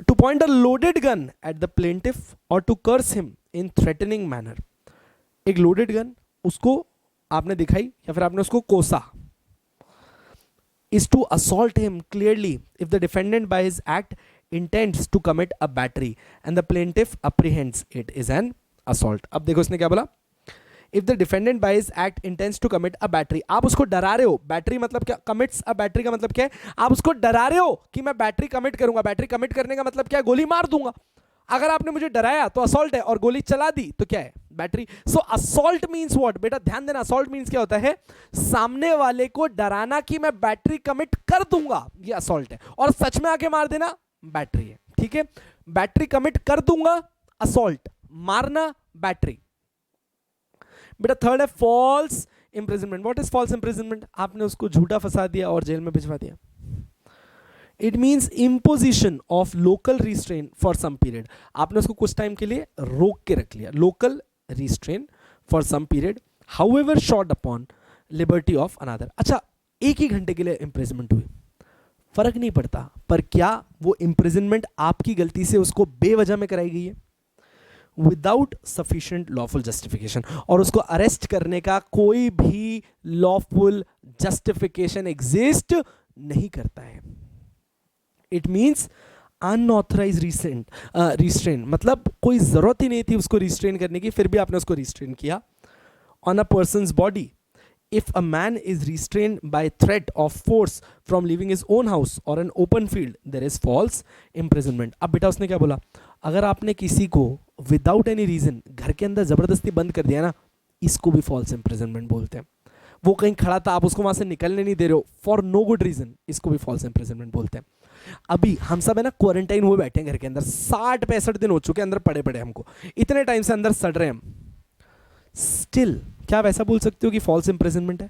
To point a loaded gun at the plaintiff और to curse him in threatening manner. एक लोडेड गन उसको आपने दिखाई या फिर आपने उसको कोसा। is to assault him clearly if the defendant by his act intends to commit a battery and the plaintiff apprehends it is an assault. अब देखो इसने क्या बोला? If the defendant by his act intends to commit a battery, आप उसको डरा रहे हो। बैटरी मतलब क्या? commits a battery का मतलब क्या है? आप उसको डरा रहे हो कि मैं बैटरी कमिट करूंगा। बैटरी कमिट करने का मतलब क्या है? गोली मार दूंगा। अगर आपने मुझे डराया तो असॉल्ट है, और गोली चला दी तो क्या है? Battery. So assault means what? बेटा ध्यान देना, असॉल्ट मींस क्या होता है? सामने वाले को डराना कि मैं बैटरी कमिट कर दूंगा, ये असॉल्ट है। और सच में आके मार देना बैटरी है। ठीक है, बैटरी कमिट कर दूंगा, असॉल्ट। मारना, बैटरी। बेटा थर्ड है false imprisonment. What is false imprisonment? आपने उसको झूठा फंसा दिया और जेल में भिजवा दिया। It means imposition of local restraint for some period. आपने उसको कुछ टाइम के लिए रोक के रख लिया, local restraint for some period, however short upon liberty of another. अच्छा, एक ही घंटे के लिए इंप्रिजनमेंट हुई, फर्क नहीं पड़ता, पर क्या वो इंप्रिजनमेंट आपकी गलती से उसको बेवजह में कराई गई है? Without sufficient lawful justification. और उसको अरेस्ट करने का कोई भी लॉफुल जस्टिफिकेशन एग्जिस्ट नहीं करता है। इट मीन्स अनऑथराइज रिस्ट्रेन, मतलब कोई जरूरत ही नहीं थी उसको रिस्ट्रेन करने की, फिर भी आपने उसको रिस्ट्रेन किया। On a persons body, if a man is restrained by threat of force from leaving his own house or an open field, there is false imprisonment. अब बेटा उसने क्या बोला? अगर आपने किसी को विदाउट एनी रीजन घर के अंदर जबरदस्ती बंद कर दिया ना, इसको भी फॉल्स इंप्रिजनमेंट बोलते हैं। वो कहीं खड़ा था, आप उसको वहां से निकलने नहीं दे रहे हो फॉर नो गुड रीजन, इसको भी फॉल्स इंप्रिजनमेंट बोलते हैं। अभी हम सब है ना क्वारंटाइन हुए बैठे हैं घर के अंदर, 60-65 दिन हो चुके हैं अंदर पड़े पड़े, हमको इतने टाइम से अंदर सड़ रहे हैं हम। स्टिल क्या आप ऐसा बोल सकते हो कि फॉल्स इंप्रिजनमेंट है?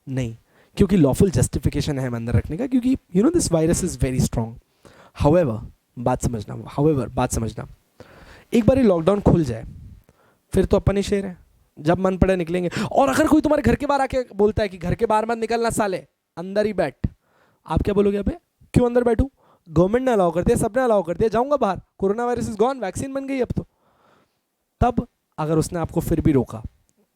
नहीं, क्योंकि लॉफुल जस्टिफिकेशन है हम अंदर रखने का, क्योंकि you know this virus is very strong. However बात समझना, एक बार ये लॉकडाउन खुल जाए फिर तो अपन ही शेर है, जब मन पड़े निकलेंगे। और अगर कोई तुम्हारे घर के बाहर आके बोलता है कि घर के बाहर मत निकलना साले, अंदर ही बैठ, आप क्या बोलोगे? अबे क्यों अंदर बैठूं? गवर्नमेंट ने अलाउ कर दिया, सबने अलाउ कर दिया, जाऊंगा बाहर, corona virus is gone, vaccine बन गई अब तो। तब अगर उसने आपको फिर भी रोका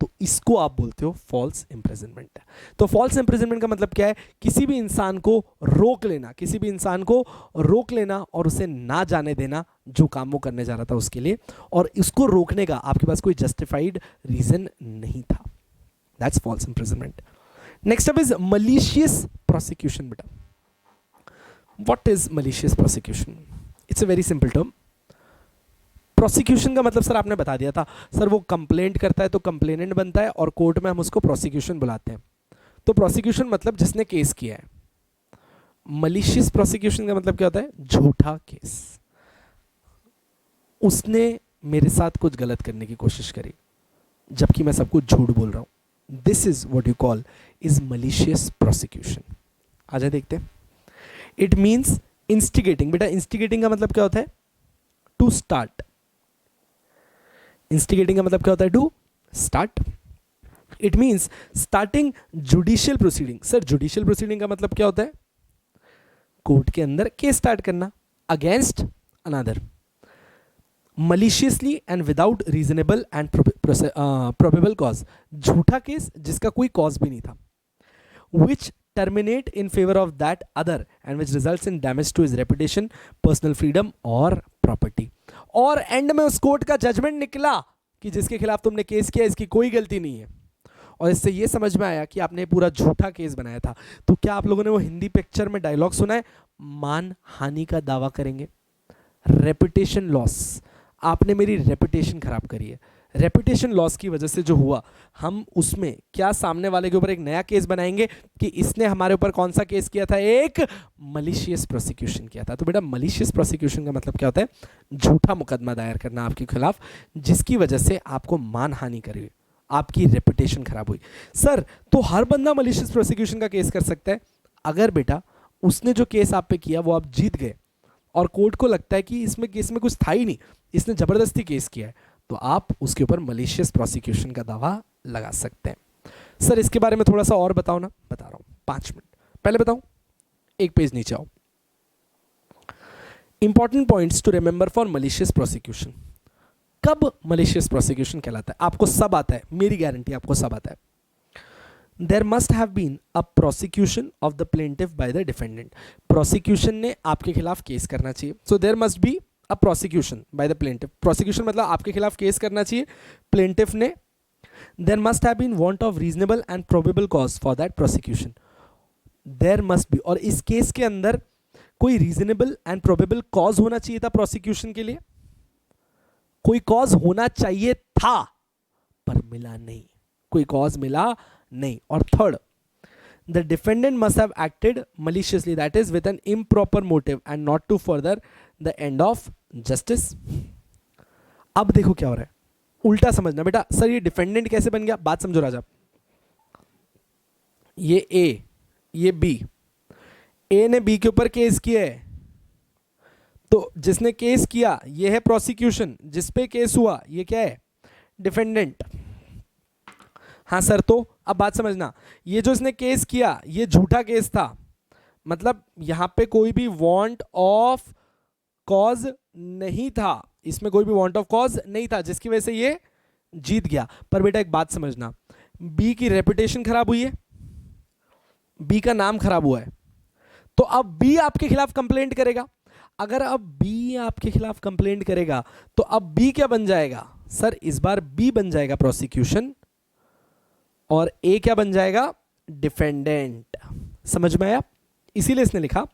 तो इसको आप बोलते हो फॉल्स इंप्रिजनमेंट। तो फॉल्स इंप्रिजनमेंट का मतलब क्या है? किसी भी इंसान को रोक लेना, किसी भी इंसान को रोक लेना और उसे ना जाने देना जो काम वो करने जा रहा था उसके लिए, और इसको रोकने का आपके पास कोई जस्टिफाइड रीजन नहीं था। That's false imprisonment. Next up is malicious prosecution. बेटा what is malicious prosecution? It's a very simple term. Prosecution का मतलब सर आपने बता दिया था, सर वो कंप्लेंट करता है तो कंप्लेनेंट बनता है और कोर्ट में हम उसको प्रोसिक्यूशन बुलाते हैं। तो प्रोसिक्यूशन मतलब जिसने केस किया है। मलिशियस प्रोसिक्यूशन का मतलब क्या होता है? झूठा केस। उसने मेरे साथ कुछ गलत करने की कोशिश करी जबकि मैं सब कुछ झूठ बोल रहा हूं। This is what you call is malicious prosecution. आजा देखते हैं। It means instigating. बेटा इंस्टिगेटिंग का मतलब क्या होता है? To start. इंस्टिगेटिंग का मतलब क्या होता है? To start. It means starting judicial proceeding. Sir judicial proceeding का मतलब क्या होता है? कोर्ट के अंदर केस स्टार्ट करना against another maliciously and without reasonable and probable cause. झूठा केस जिसका कोई कॉज भी नहीं था। Which terminate in favor of that other and which results in damage to his reputation, personal freedom और property। और एंड में उस कोर्ट का जजमेंट निकला कि जिसके खिलाफ तुमने केस किया इसकी कोई गलती नहीं है, और इससे ये समझ में आया कि आपने पूरा झूठा केस बनाया था। तो क्या आप लोगों ने वो हिंदी पिक्चर में डायलॉग सुना है, मान हानि का दावा करेंगे, रेपुटेशन लॉस, आपने मेरी रेपुटेशन खराब करी है। रेपुटेशन लॉस की वजह से जो हुआ, हम उसमें क्या सामने वाले के ऊपर एक नया केस बनाएंगे कि इसने हमारे ऊपर कौन सा केस किया था, एक मलिशियस प्रोसिक्यूशन किया था। तो बेटा मलिशियस प्रोसिक्यूशन का मतलब क्या होता है, झूठा मुकदमा दायर करना आपके खिलाफ, जिसकी वजह से आपको मानहानि करी, आपकी रेपुटेशन खराब हुई। सर तो हर बंदा मलिशियस प्रोसिक्यूशन का केस कर सकता है? अगर बेटा उसने जो केस आप पे किया वो आप जीत गए और कोर्ट को लगता है कि इसमें केस में कुछ था ही नहीं, इसने जबरदस्ती केस किया है, तो आप उसके ऊपर मलिशियस प्रोसिक्यूशन का दावा लगा सकते हैं। सर इसके बारे में थोड़ा सा और बताओ ना। बता रहा हूं, 5 मिनट पहले बताऊं, एक पेज नीचे आओ। Important points to remember for malicious prosecution. कब मलिशियस प्रोसिक्यूशन कहलाता है? आपको सब आता है, मेरी गारंटी आपको सब आता है। There must have been a prosecution of the plaintiff by the defendant. Prosecution ने आपके खिलाफ केस करना चाहिए। So there must be a prosecution by the plaintiff. Prosecution मतलब आपके खिलाफ केस करना चाहिए plaintiff ने। There must have been want of reasonable and probable cause for that prosecution. There must be, और इस केस के अंदर कोई reasonable and probable cause होना चाहिए था prosecution के लिए, कोई cause होना चाहिए था पर मिला नहीं, कोई cause मिला नहीं। और third, the defendant must have acted maliciously, that is with an improper motive and not to further the end of justice. अब देखो क्या हो रहा है, उल्टा समझना बेटा। सर ये डिफेंडेंट कैसे बन गया? बात समझो राजा, ये ए, ये बी, ए ने बी के ऊपर केस किया है, तो जिसने केस किया ये है प्रोसिक्यूशन, जिसपे केस हुआ ये क्या है, डिफेंडेंट। हाँ सर, तो अब बात समझना, ये जो इसने केस किया ये झूठा केस था, मतलब यहां पे कोई भी वांट ऑफ कॉज नहीं था, इसमें कोई भी वांट ऑफ कॉज नहीं था, जिसकी वजह से ये जीत गया। पर बेटा एक बात समझना, बी की रेपुटेशन खराब हुई है, बी का नाम खराब हुआ है, तो अब बी आपके खिलाफ कंप्लेंट करेगा। अगर अब बी आपके खिलाफ कंप्लेंट करेगा तो अब बी क्या बन जाएगा? सर इस बार बी बन जाएगा प्रोसिक्यूशन और ए क्या बन जाएगा? डिफेंडेंट। समझ में आया? इसीलिए इसने लिखा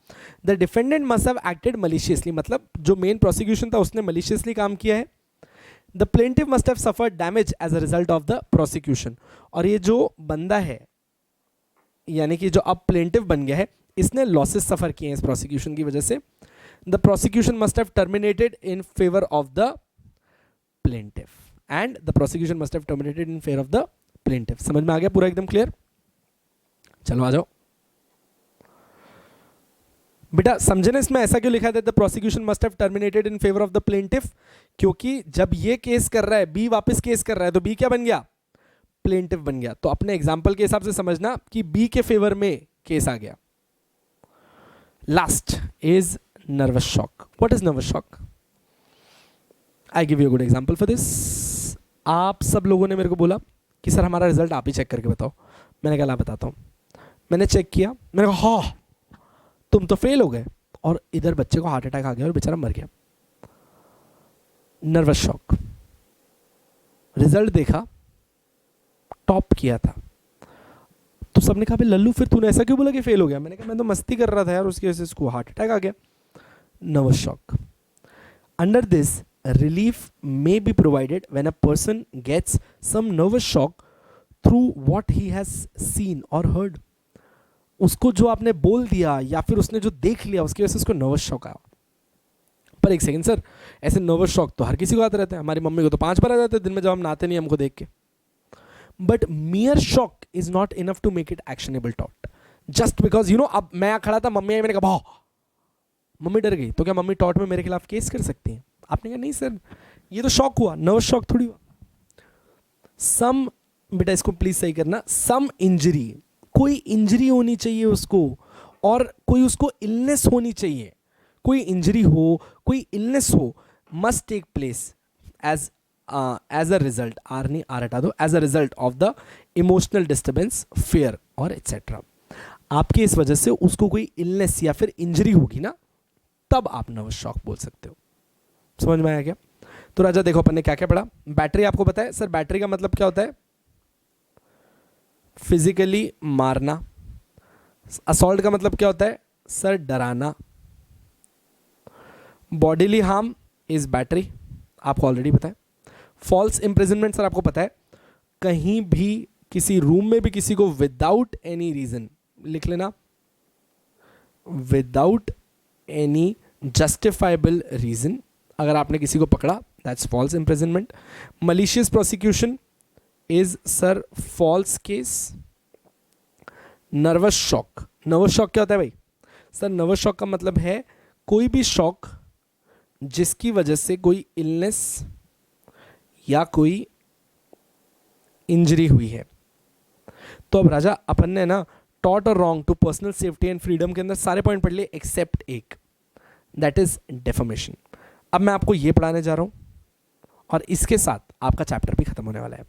the defendant must have acted maliciously, मतलब जो मेन प्रोसिक्यूशन था उसने मलिशियसली काम किया है। The plaintiff must have suffered damage as a result of the prosecution, और ये जो बंदा है यानी कि जो अब प्लेंटिफ बन गया है, इसने लॉसेस सफर किए हैं इस प्रोसिक्यूशन की वजह से। The prosecution must have terminated in favour of the plaintiff and the prosecution must have terminated in favour of the plaintiff. समझ में आ गया पूरा एकदम क्लियर? चलो आ जाओ बेटा, समझे ना इसमें ऐसा क्यों लिखा है the prosecution must have terminated in favour of the plaintiff? क्योंकि जब ये केस कर रहा है, बी वापस केस कर रहा है, तो बी क्या बन गया? प्लेंटिफ बन गया। तो अपने एग्जांपल के हिसाब से समझना कि बी के फेवर में केस आ गया। Last is nervous shock. What is nervous shock? I give you good example for this. आप सब लोगों ने मेरे को बोला कि सर हमारा रिजल्ट आप ही चेक करके बताओ। मैंने कहा ला बताता हूँ। मैंने चेक किया, मैंने कहा हाँ तुम तो फेल हो गए, और इधर बच्चे को हार्ट अटैक आ गया और बेचारा मर गया। Nervous shock. रिजल्ट देखा, टॉप किया था, तो सबने कहा लल्लू फिर तूने ऐसा क्यों बोला कि फेल हो गया? मैंने कहा मैं तो मस्ती कर रहा था यार, उसकी वजह से इसको हार्ट अटैक आ गया। Nervous shock. Under this relief may be provided when a person gets some nervous shock through what he has seen or heard. उसको जो आपने बोल दिया या फिर उसने जो देख लिया उसकी वजह से उसको नर्वस शॉक आया। पर एक सेकंड सर, ऐसे नर्वस शॉक तो हर किसी को आते रहते हैं, हमारी मम्मी को तो 5 बार आ जाते हैं दिन में जब हम नहाते नहीं हमको देख के। But mere shock is not enough to make it actionable टॉट। जस्ट बिकॉज अब मैं खड़ा था, मम्मी आई, मैंने कहा मम्मी डर गई, तो क्या मम्मी टॉट में मेरे खिलाफ केस कर सकती हैं? आपने कहा नहीं सर ये तो शॉक हुआ, नर्वस शॉक थोड़ी हुआ। सम, बेटा इसको प्लीज सही करना, सम इंजरी, कोई इंजरी होनी चाहिए उसको, और कोई उसको इलनेस होनी चाहिए, कोई इंजरी हो, कोई इलनेस हो, must take place as a result, or नहीं आर हटा दो, as a result of the emotional disturbance, fear और एटसेट्रा। आपकी इस वजह से उसको कोई इलनेस या फिर इंजरी होगी ना, तब आप नर्वस शॉक बोल सकते हो। समझ में आया क्या? तो राजा देखो अपन ने क्या क्या पढ़ा। बैटरी आपको पता है सर, बैटरी का मतलब क्या होता है? फिजिकली मारना। असॉल्ट का मतलब क्या होता है सर, डराना। बॉडीली हार्म इज बैटरी, आपको ऑलरेडी पता है। फॉल्स इम्प्रिजनमेंट सर आपको पता है, कहीं भी किसी रूम में भी किसी को विदाउट एनी रीजन, लिख लेना, विदाउट एनी जस्टिफाइबल रीजन अगर आपने किसी को पकड़ा, that's false imprisonment. Malicious prosecution is sir false case. Nervous shock, nervous shock क्या होता है भाई सर? नर्वस शॉक का मतलब है कोई भी शॉक जिसकी वजह से कोई इलनेस या कोई इंजरी हुई है। तो अब राजा अपन ने ना टॉट और wrong to personal safety and freedom के अंदर सारे पॉइंट पढ़ लिए एक्सेप्ट एक, दैट इज डेफमेशन। अब मैं आपको ये पढ़ाने जा रहा हूं और इसके साथ आपका चैप्टर भी खत्म होने वाला है।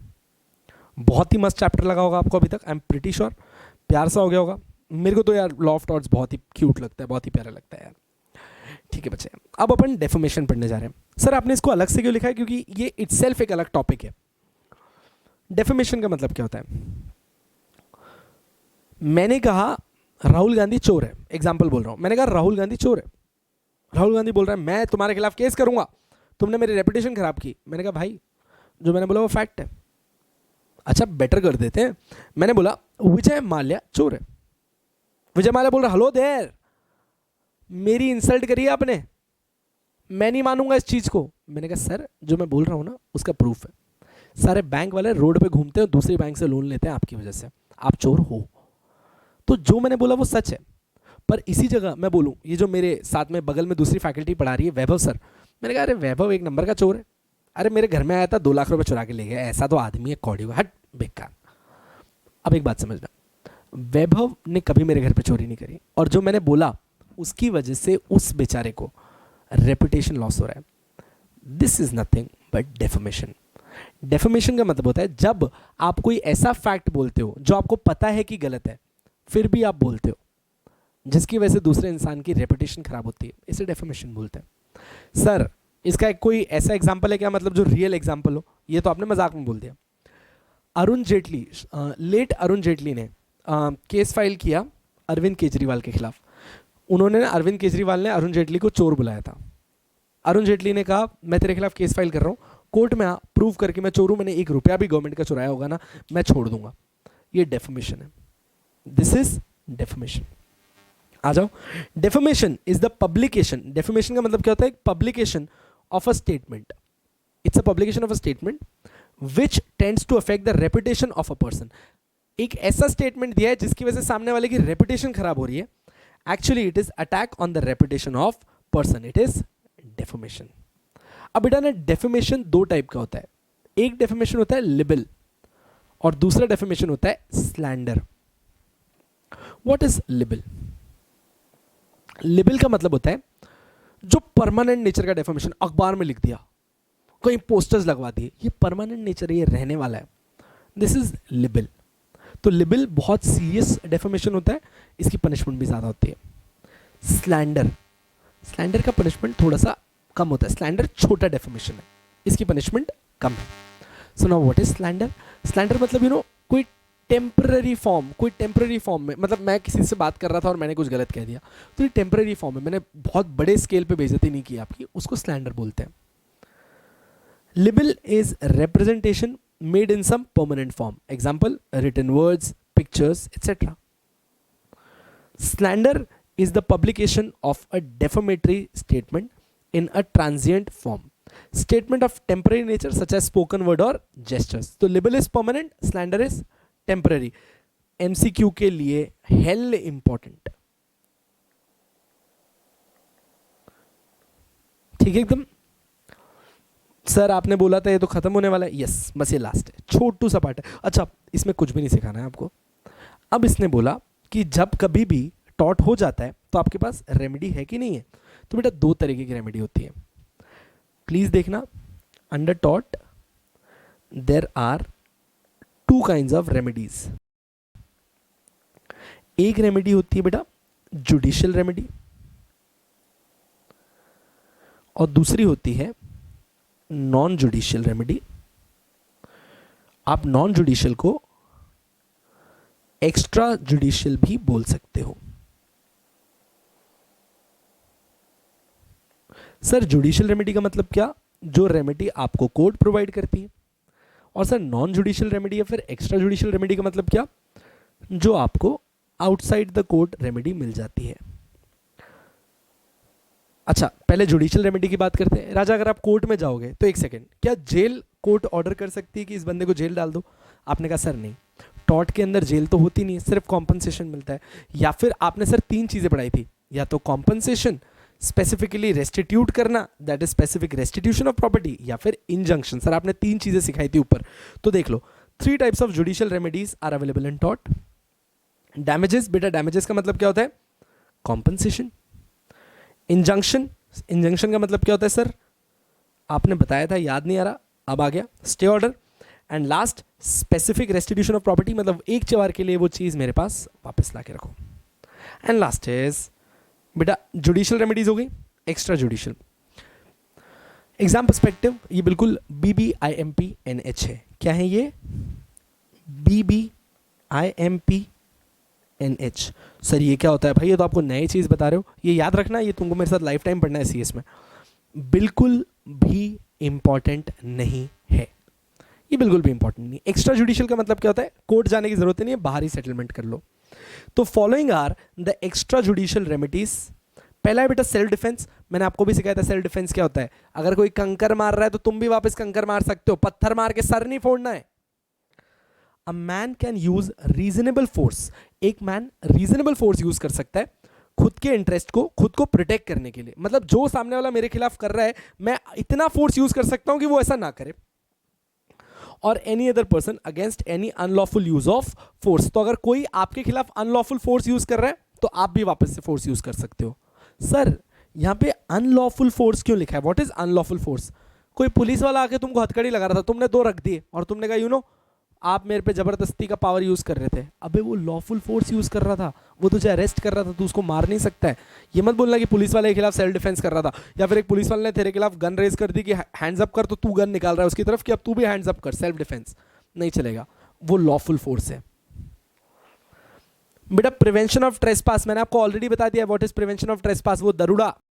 बहुत ही मस्त चैप्टर लगा होगा आपको अभी तक, आई एम प्रिटी श्योर। प्यार सा हो गया होगा। मेरे को तो यार लॉ ऑफ टॉट्स बहुत ही क्यूट लगता है, बहुत ही प्यारा लगता है यार। ठीक है बच्चे, अब अपन डेफमेशन पढ़ने जा रहे हैं। सर आपने इसको अलग से क्यों लिखा है? क्योंकि ये इटसेल्फ एक अलग टॉपिक है। डेफमेशन का मतलब क्या होता है? मैंने कहा राहुल गांधी चोर है, एग्जाम्पल बोल रहा हूं। मैंने कहा राहुल गांधी चोर है। राहुल गांधी बोल रहा है मैं तुम्हारे खिलाफ केस करूंगा, तुमने मेरी रेपुटेशन खराब की। मैंने कहा भाई जो मैंने बोला वो फैक्ट है। अच्छा बेटर कर देते हैं, मैंने बोला विजय माल्या चोर है। विजय माल्या बोल रहा हेलो देयर, मेरी इंसल्ट करी है आपने, मैं नहीं मानूंगा इस चीज को। मैंने कहा सर जो मैं बोल रहा हूं ना उसका प्रूफ है। सारे बैंक वाले रोड पे घूमते हैं, दूसरी बैंक से लोन लेते हैं आपकी वजह से, आप चोर हो। तो जो मैंने बोला वो सच है। पर इसी जगह मैं बोलूं, ये जो मेरे साथ में बगल में दूसरी फैकल्टी पढ़ा रही है वैभव सर, मैंने कहा अरे वैभव एक नंबर का चोर है। अरे मेरे घर में आया था 2 लाख रुपए चुरा के ले गया, ऐसा तो आदमी है कौड़ी हुआ, हट बेकार। अब एक बात समझना, वैभव ने कभी मेरे घर पे चोरी नहीं करी, और जो मैंने बोला उसकी वजह से उस बेचारे को रेपुटेशन लॉस हो रहा है। This is nothing but defamation. Defamation का मतलब होता है जब आप कोई ऐसा फैक्ट बोलते हो जो आपको पता है कि गलत है, फिर भी आप बोलते हो, जिसकी वजह से दूसरे इंसान की रेपुटेशन खराब होती है, इसे डेफमेशन बोलते हैं। सर इसका एक कोई ऐसा एग्जाम्पल है क्या, मतलब जो रियल एग्जाम्पल हो? ये तो आपने मजाक में बोल दिया। अरुण जेटली, लेट अरुण जेटली ने केस फाइल किया अरविंद केजरीवाल के खिलाफ। उन्होंने, अरविंद केजरीवाल ने अरुण जेटली को चोर बुलाया था। अरुण जेटली ने कहा मैं तेरे खिलाफ केस फाइल कर रहा हूँ, कोर्ट में आ, प्रूव करके मैं चोर हूँ, मैंने 1 रुपया भी गवर्नमेंट का चुराया होगा ना मैं छोड़ दूंगा। ये डेफमेशन है, दिस इज डेफमेशन। आ जाओ, defamation is the publication. Defamation का मतलब क्या होता है? Publication of a statement, it's a publication of a statement which tends to affect the reputation of a person. एक ऐसा स्टेटमेंट दिया है जिसकी वजह से सामने वाले की रेपुटेशन खराब हो रही है। Actually it is attack on the reputation of person, it is defamation. अब बेटा ना डेफमेशन 2 टाइप का होता है। एक डेफमेशन होता है लिबल और दूसरा डेफमेशन होता है slander. What is label? Label का मतलब होता है जो परमानेंट नेचर का डेफमेशन, अखबार में लिख दिया, कहीं पोस्टर्स लगवा दिए, ये परमानेंट नेचर है, ये रहने वाला है, दिस इज लिबल। तो लिबल बहुत सीरियस डेफमेशन होता है, इसकी पनिशमेंट भी ज्यादा होती है। स्लैंडर, स्लैंडर का पनिशमेंट थोड़ा सा कम होता है। स्लैंडर छोटा डेफमेशन है, इसकी पनिशमेंट कम है। So now what is slander? Slander मतलब कोई टेम्पररी फॉर्म, कोई टेम्पररी फॉर्म में, मतलब मैं किसी से बात कर रहा था और मैंने कुछ गलत कह दिया, तो ये टेम्पररी फॉर्म है, मैंने बहुत बड़े स्केल पे बेइज्जती नहीं की आपकी, उसको स्लैंडर बोलते हैं। Libel is representation made in some permanent form, example written words, pictures etcetera. Slander is the publication of a defamatory statement in a transient form, statement of temporary nature such as spoken word or gestures. तो libel is permanent, slander is temporary. MCQ के लिए hell important, ठीक है एकदम। Sir आपने बोला था ये तो खत्म होने वाला है, यस बस ये लास्ट है, छोटू सा पार्ट है। अच्छा इसमें कुछ भी नहीं सिखाना है आपको। अब इसने बोला कि जब कभी भी टॉट हो जाता है तो आपके पास रेमेडी है कि नहीं है? तो बेटा 2 तरीके की रेमेडी होती है, प्लीज देखना। अंडर टॉट there are 2 kinds of remedies. एक रेमेडी होती है बेटा जुडिशियल रेमेडी, और दूसरी होती है नॉन जुडिशियल रेमेडी। आप नॉन जुडिशियल को एक्स्ट्रा जुडिशियल भी बोल सकते हो। सर जुडिशियल रेमेडी का मतलब क्या? जो रेमेडी आपको कोर्ट प्रोवाइड करती है। और सर नॉन जुडिशियल रेमेडी या फिर एक्स्ट्रा जुडिशियल रेमेडी का मतलब क्या? जो आपको आउटसाइड द कोर्ट रेमेडी मिल जाती है। अच्छा पहले जुडिशियल रेमेडी की बात करते हैं। राजा अगर आप कोर्ट में जाओगे तो एक सेकेंड, क्या जेल कोर्ट ऑर्डर कर सकती है कि इस बंदे को जेल डाल दो? आपने कहा सर नहीं, टॉर्ट के अंदर जेल तो होती नहीं है, सिर्फ कॉम्पनसेशन मिलता है। या फिर आपने सर तीन चीजें पढ़ाई थी, या तो कॉम्पनसेशन, स्पेसिफिकली रेस्टिट्यूट करना, that is specific restitution of property, या फिर इंजंक्शन। सर आपने तीन चीजें सिखाई थी ऊपर, तो देख लो। 3 types of judicial remedies are available in tort. Damages, बेटा डैमेजेस का मतलब क्या होता है? कॉम्पनसेशन। इंजंक्शन, इंजंक्शन का मतलब क्या होता है सर? आपने बताया था, याद नहीं आ रहा, अब आ गया, stay order. And last specific restitution of property, मतलब एक चवार के लिए वो चीज मेरे पास वापस ला के रखो। एंड लास्ट इज बेटा जुडिशियल रेमेडीज हो गई, एक्स्ट्रा जुडिशियल। एग्जाम पर्सपेक्टिव ये बिल्कुल BBIMPNH है। क्या है ये? BBIMPNH। सर ये क्या होता है भाई? ये तो आपको नई चीज बता रहे हो, ये याद रखना, ये तुमको मेरे साथ लाइफ टाइम पढ़ना है CS में। बिल्कुल भी इंपॉर्टेंट नहीं है, ये बिल्कुल भी इंपॉर्टेंट नहीं। एक्स्ट्रा जुडिशियल का मतलब क्या होता है? कोर्ट जाने की जरूरत नहीं है, बाहर ही सेटलमेंट कर लो। तो following are the extra judicial remedies. पहला है बेटा सेल्फ डिफेंस। मैंने आपको भी सिखाया था सेल्फ डिफेंस क्या होता है। अगर कोई कंकर मार रहा है तो तुम भी वापस कंकर मार सकते हो, पत्थर मार के सर नहीं फोड़ना है। A man can use reasonable force. एक मैन रीजनेबल फोर्स यूज कर सकता है खुद के इंटरेस्ट को, खुद को प्रोटेक्ट करने के लिए। मतलब जो सामने वाला मेरे खिलाफ कर रहा है, मैं इतना फोर्स यूज कर सकता हूं कि वो ऐसा ना करे। और any other person against any unlawful use of force. तो अगर कोई आपके खिलाफ अनलॉफुल फोर्स यूज कर रहा है तो आप भी वापस से फोर्स यूज कर सकते हो। सर यहां पे अनलॉफुल फोर्स क्यों लिखा है? What is unlawful force? कोई पुलिस वाला आके तुमको हथकड़ी लगा रहा था, तुमने 2 रख दिए और तुमने कहा यू नो आप मेरे पे जबरदस्ती का पावर यूज कर रहे थे। अबे वो लॉफुल फोर्स यूज कर रहा था, वो तुझे अरेस्ट कर रहा था, तू उसको मार नहीं सकता है। ये मत बोलना कि पुलिस वाले के खिलाफ सेल्फ डिफेंस कर रहा था, या फिर एक पुलिस वाले ने तेरे खिलाफ गन रेज कर दी कि हैंड्स अप कर, तो तू गन निकाल रहा है उसकी तरफ कि अब तू भी हैंड्स अप कर, सेल्फ डिफेंस नहीं चलेगा, वो लॉफुल फोर्स है। बेटा प्रिवेंशन ऑफ ट्रेसपास, मैंने आपको ऑलरेडी बता दिया what is prevention of trespass. वो दरोड़ा